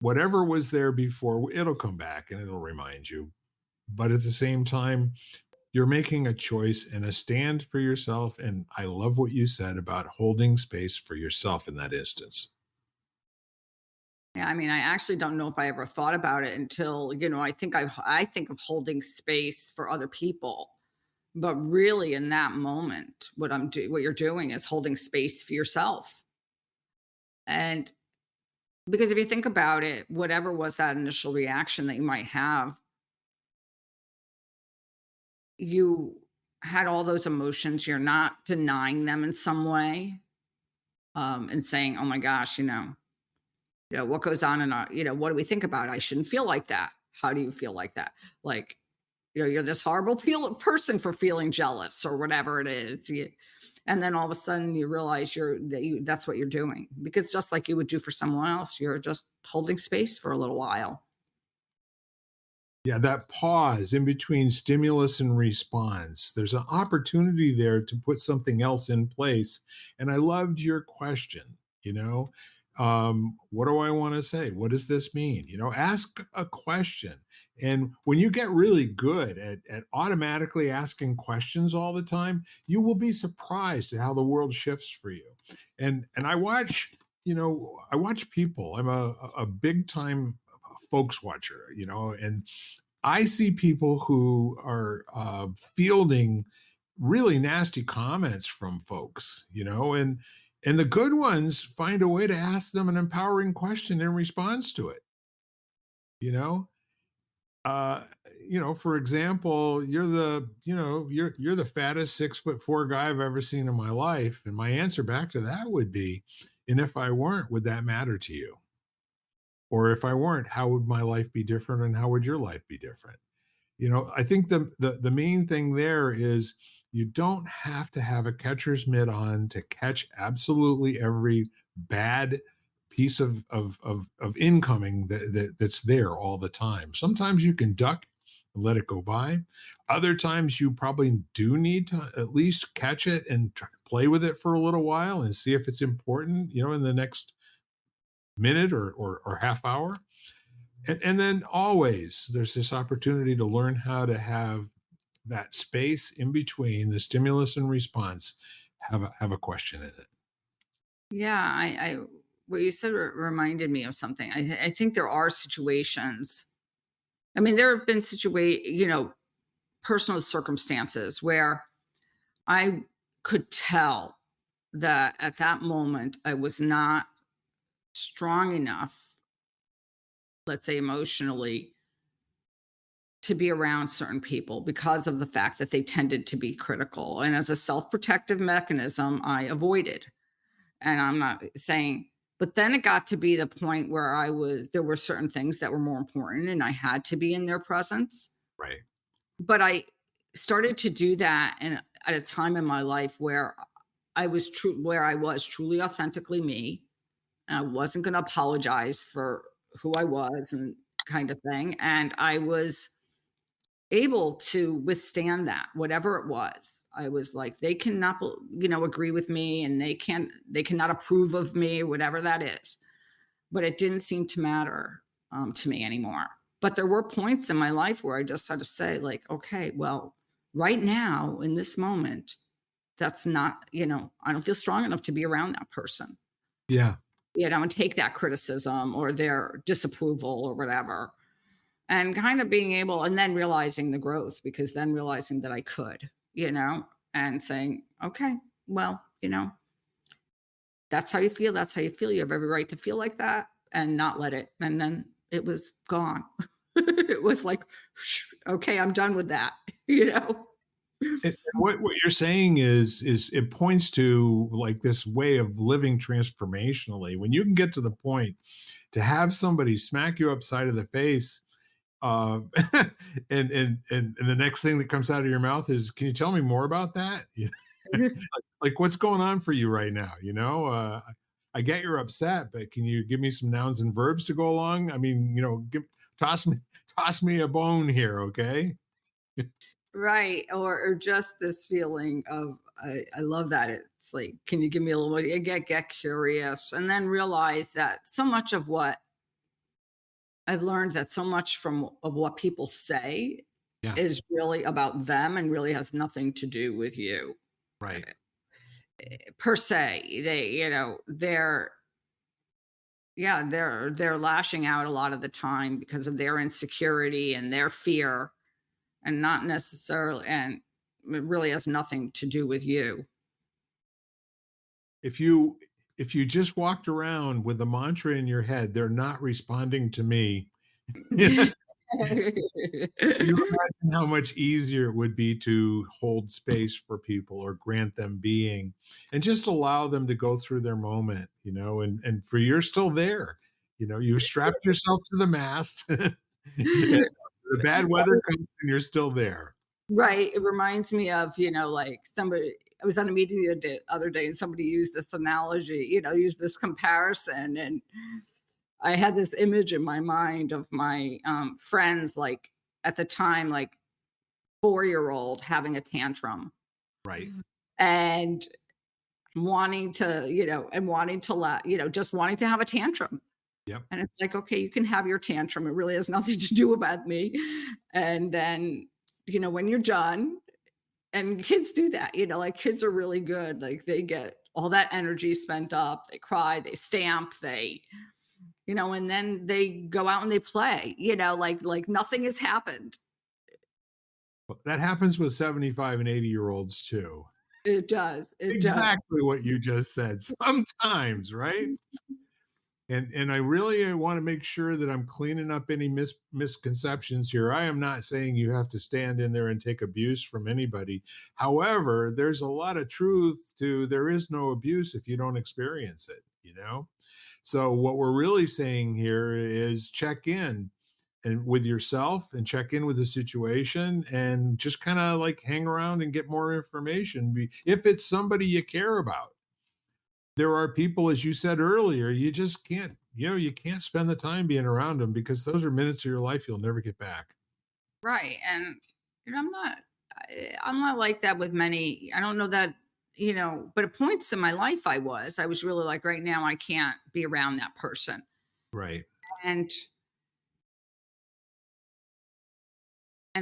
whatever was there before, it'll come back and it'll remind you. But at the same time, you're making a choice and a stand for yourself. And I love what you said about holding space for yourself in that instance. Yeah, I mean, I actually don't know if I ever thought about it until, I think of holding space for other people. But really in that moment, what you're doing is holding space for yourself. And because if you think about it, whatever was that initial reaction that you might have, you had all those emotions, you're not denying them in some way, and saying, "Oh my gosh," What goes on in our, what do we think about? I shouldn't feel like that. How do you feel like that? Like, you're this horrible person for feeling jealous or whatever it is. And then all of a sudden you realize that's what you're doing, because just like you would do for someone else, you're just holding space for a little while. Yeah, that pause in between stimulus and response. There's an opportunity there to put something else in place. And I loved your question, what do I want to say? What does this mean? Ask a question. And when you get really good at automatically asking questions all the time, you will be surprised at how the world shifts for you. And I watch people. I'm a big time folks watcher, and I see people who are fielding really nasty comments from folks, and the good ones find a way to ask them an empowering question in response to it. You know, uh, for example, you're the fattest 6'4" guy I've ever seen in my life, and my answer back to that would be, and if I weren't, would that matter to you? Or if I weren't, how would my life be different, and how would your life be different? I think the main thing there is you don't have to have a catcher's mitt on to catch absolutely every bad piece of incoming that's there all the time. Sometimes you can duck and let it go by. Other times you probably do need to at least catch it and play with it for a little while and see if it's important, in the next minute or half hour. And then always there's this opportunity to learn how to have that space in between the stimulus and response, have a question in it. Yeah, what you said reminded me of something. I think there are situations. I mean, there have been personal circumstances where I could tell that at that moment I was not strong enough, let's say emotionally, to be around certain people because of the fact that they tended to be critical. And as a self protective mechanism, I avoided. And I'm not saying, but then it got to be the point where there were certain things that were more important and I had to be in their presence. Right. But I started to do that and at a time in my life where where I was truly authentically me. And I wasn't going to apologize for who I was and kind of thing. And I was able to withstand that, whatever it was. I was like, they cannot, agree with me, and they cannot approve of me, whatever that is. But it didn't seem to matter to me anymore. But there were points in my life where I just had to say, like, okay, well, right now in this moment, that's not, I don't feel strong enough to be around that person, Yeah. and take that criticism or their disapproval or whatever, and kind of being able, and then realizing the growth, because then realizing that I could, and saying, okay, well, that's how you feel. That's how you feel. You have every right to feel like that, and not let it. And then it was gone. It was like, okay, I'm done with that, you know? And what you're saying is it points to like this way of living transformationally. When you can get to the point to have somebody smack you upside of the face, uh, and the next thing that comes out of your mouth is, "Can you tell me more about that?" Like, what's going on for you right now? I get you're upset, but can you give me some nouns and verbs to go along? I mean, toss me toss me a bone here, okay? Right. Or just this feeling of, I love that. It's like, can you give me a little more? Get curious, and then realize that so much of what I've learned, that so much of what people say Yeah, is really about them and really has nothing to do with you, right. per se. They're, yeah, they're lashing out a lot of the time because of their insecurity and their fear, and not necessarily, and it really has nothing to do with you. If you just walked around with the mantra in your head, "They're not responding to me," can you imagine how much easier it would be to hold space for people or grant them being and just allow them to go through their moment, and for you're still there. You strapped yourself to the mast. And the bad weather comes and you're still there. Right. It reminds me of, like somebody, I was on a meeting other day and somebody used this analogy, used this comparison. And I had this image in my mind of my friends, like at the time, like 4-year-old having a tantrum Right. and wanting to just wanting to have a tantrum. Yep. And it's like, okay, you can have your tantrum. It really has nothing to do about me. And then, when you're done, and kids do that, like kids are really good. Like they get all that energy spent up, they cry, they stamp, and then they go out and they play, like nothing has happened. That happens with 75 and 80-year-olds too. It does. It does. Exactly what you just said. Sometimes, right? And I really want to make sure that I'm cleaning up any misconceptions here. I am not saying you have to stand in there and take abuse from anybody. However, there's a lot of truth to there is no abuse if you don't experience it. So what we're really saying here is check in and with yourself and check in with the situation and just kind of like hang around and get more information if it's somebody you care about. There are people, as you said earlier, you just can't, you can't spend the time being around them because those are minutes of your life you'll never get back. Right. And I'm not like that with many. I don't know that, but at points in my life I was really like right now I can't be around that person. Right. And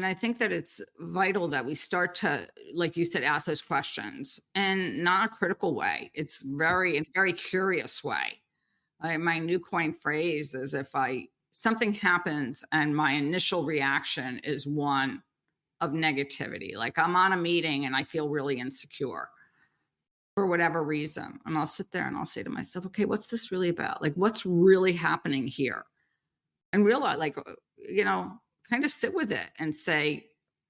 I think that it's vital that we start to, like you said, ask those questions and not a critical way. It's in a very curious way. My new coin phrase is if something happens and my initial reaction is one of negativity, like I'm on a meeting and I feel really insecure for whatever reason. And I'll sit there and I'll say to myself, okay, what's this really about? Like, what's really happening here? And realize, like, kind of sit with it and say,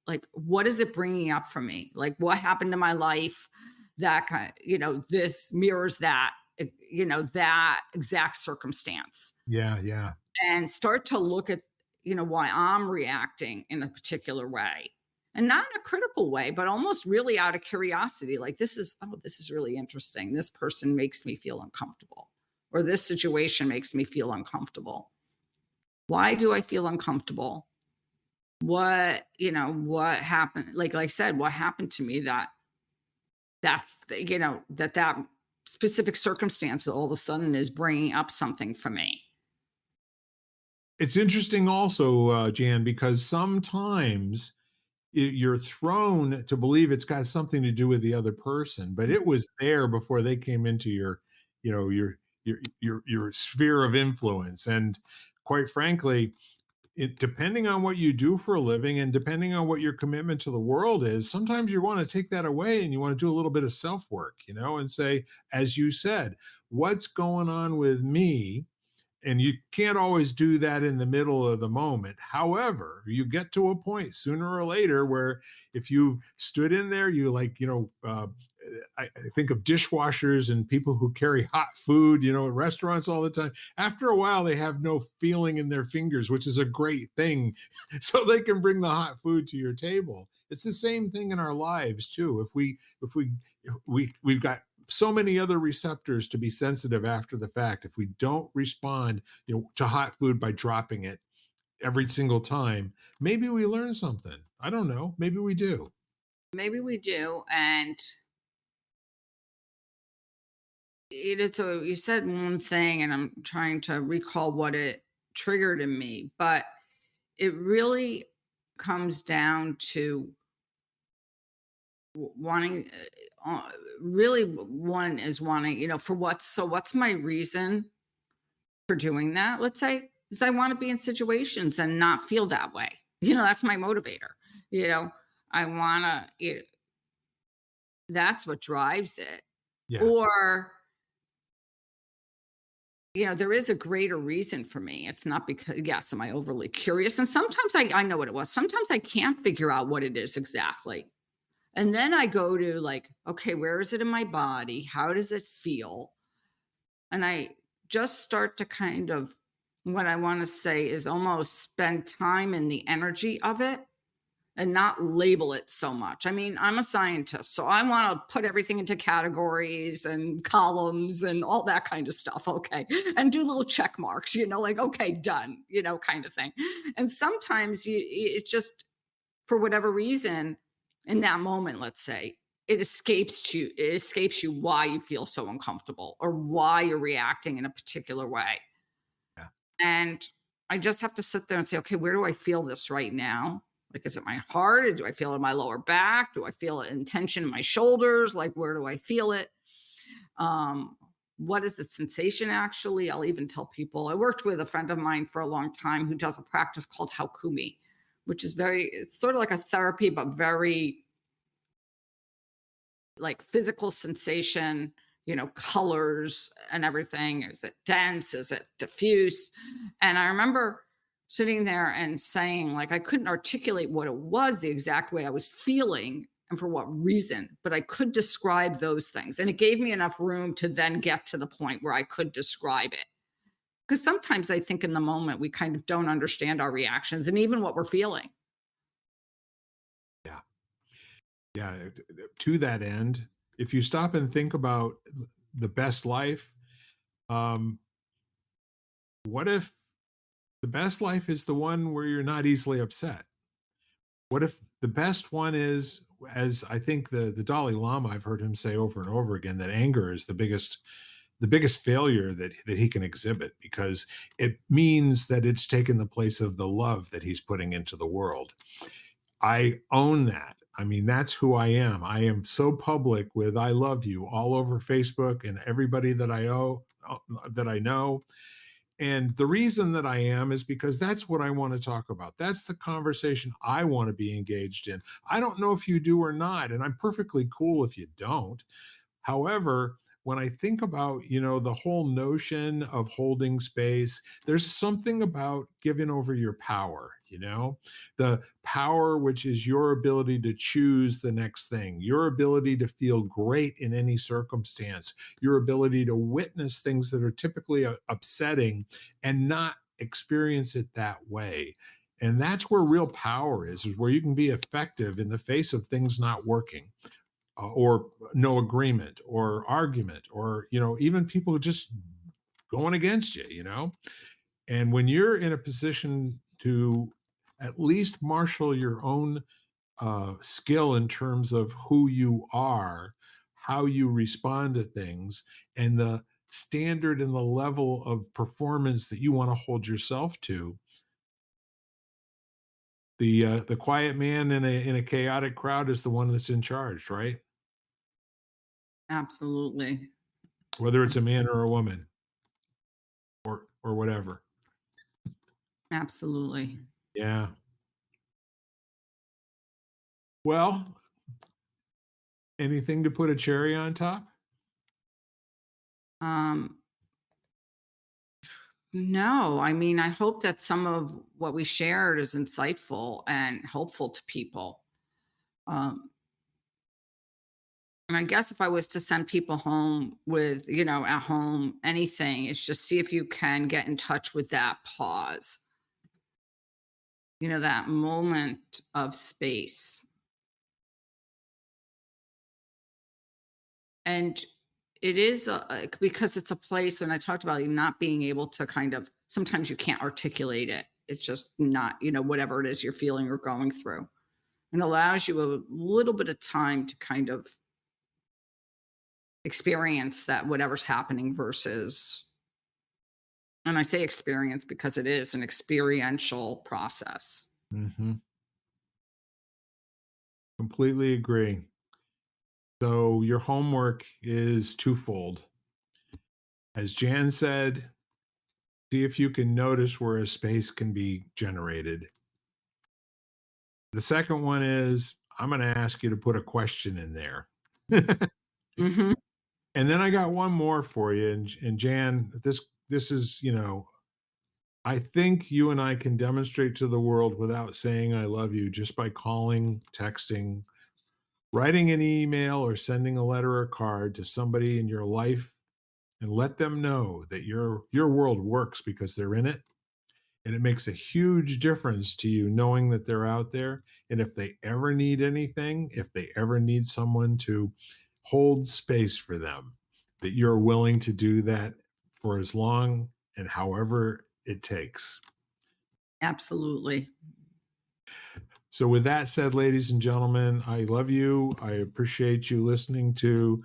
like, what is it bringing up for me? Like, what happened to my life that this mirrors that exact circumstance, Yeah. Yeah. and start to look at, why I'm reacting in a particular way, and not in a critical way, but almost really out of curiosity. Like, this is really interesting. This person makes me feel uncomfortable, or this situation makes me feel uncomfortable. Why do I feel uncomfortable? What happened? Like I said, what happened to me that specific circumstance all of a sudden is bringing up something for me. It's interesting also, Jan, because sometimes you're thrown to believe it's got something to do with the other person, but it was there before they came into your, you know, your sphere of influence. And quite frankly, depending on what you do for a living and depending on what your commitment to the world is, sometimes you want to take that away and you want to do a little bit of self work, and say, as you said, what's going on with me? And you can't always do that in the middle of the moment. However, you get to a point sooner or later where if you stood in there, you like, I think of dishwashers and people who carry hot food, at restaurants all the time. After a while, they have no feeling in their fingers, which is a great thing. So they can bring the hot food to your table. It's the same thing in our lives too. We've got so many other receptors to be sensitive after the fact. If we don't respond, to hot food by dropping it every single time, maybe we learn something. I don't know. Maybe we do. Maybe we do. And so you said one thing, and I'm trying to recall what it triggered in me, but it really comes down to wanting, really, one is wanting, what's my reason for doing that? Let's say, is I want to be in situations and not feel that way. That's my motivator. You know, I want to, that's what drives it. Yeah. Or, there is a greater reason for me. It's not because, yes, am I overly curious? And sometimes I know what it was. Sometimes I can't figure out what it is exactly. And then I go to like, okay, where is it in my body? How does it feel? And I just start to kind of what I want to say is almost spend time in the energy of it and not label it so much. I mean, I'm a scientist, so I want to put everything into categories and columns and all that kind of stuff. Okay. And do little check marks, like, okay, done, kind of thing. And sometimes it just, for whatever reason, in that moment, let's say, it escapes you why you feel so uncomfortable or why you're reacting in a particular way. Yeah. And I just have to sit there and say, okay, where do I feel this right now? Like, is it my heart? Or do I feel it in my lower back? Do I feel it in tension in my shoulders? Like, where do I feel it? Um, what is the sensation actually? I'll even tell people. I worked with a friend of mine for a long time who does a practice called Haukumi, which is it's sort of like a therapy, but very like physical sensation, colors and everything. Is it dense? Is it diffuse? And I remember sitting there and saying, like, I couldn't articulate what it was the exact way I was feeling and for what reason, but I could describe those things. And it gave me enough room to then get to the point where I could describe it. Because sometimes I think in the moment we kind of don't understand our reactions and even what we're feeling. Yeah. Yeah. To that end, if you stop and think about the best life, um, what if the best life is the one where you're not easily upset? What if the best one is, as I think the Dalai Lama, I've heard him say over and over again, that anger is the biggest failure that he can exhibit, because it means that it's taken the place of the love that he's putting into the world. I own that. I mean, that's who I am. I am so public with "I love you" all over Facebook and everybody that I know. And the reason that I am is because that's what I want to talk about. That's the conversation I want to be engaged in. I don't know if you do or not, and I'm perfectly cool if you don't. However, when I think about, the whole notion of holding space, there's something about giving over your power, the power, which is your ability to choose the next thing, your ability to feel great in any circumstance, your ability to witness things that are typically upsetting and not experience it that way. And that's where real power is where you can be effective in the face of things not working, or no agreement or argument, or even people just going against you. And when you're in a position to at least marshal your own skill in terms of who you are, how you respond to things, and the standard and the level of performance that you want to hold yourself to, the quiet man in a chaotic crowd is the one that's in charge, right? Absolutely. Whether it's a man or a woman, or whatever. Absolutely. Yeah. Well, anything to put a cherry on top? Um, no, I mean, I hope that some of what we shared is insightful and helpful to people. Um, and I guess if I was to send people home with, at home, anything, it's just see if you can get in touch with that pause, that moment of space. And it is because it's a place, and I talked about you not being able to kind of, sometimes you can't articulate it. It's just not, whatever it is you're feeling or going through. And allows you a little bit of time to kind of experience that whatever's happening versus, and I say experience because it is an experiential process. Mhm. Completely agree. So your homework is twofold. As Jan said, see if you can notice where a space can be generated. The second one is, I'm gonna ask you to put a question in there. Hmm. And then I got one more for you, and Jan, this is, I think you and I can demonstrate to the world without saying "I love you" just by calling, texting, writing an email, or sending a letter or card to somebody in your life, and let them know that your world works because they're in it. And it makes a huge difference to you knowing that they're out there. And if they ever need anything, if they ever need someone to hold space for them, that you're willing to do that for as long and however it takes. Absolutely. So, with that said, ladies and gentlemen, I love you. I appreciate you listening to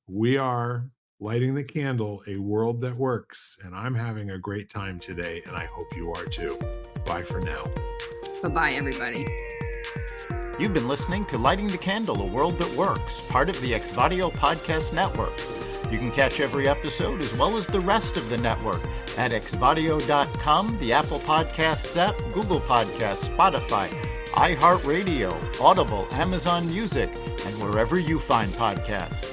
We Are Lighting the Candle, a World That Works. And I'm having a great time today, and I hope you are too. Bye for now. Bye-bye, everybody. You've been listening to Lighting the Candle, a World That Works, part of the Exvadio Podcast Network. You can catch every episode as well as the rest of the network at exvadio.com, the Apple Podcasts app, Google Podcasts, Spotify, iHeartRadio, Audible, Amazon Music, and wherever you find podcasts.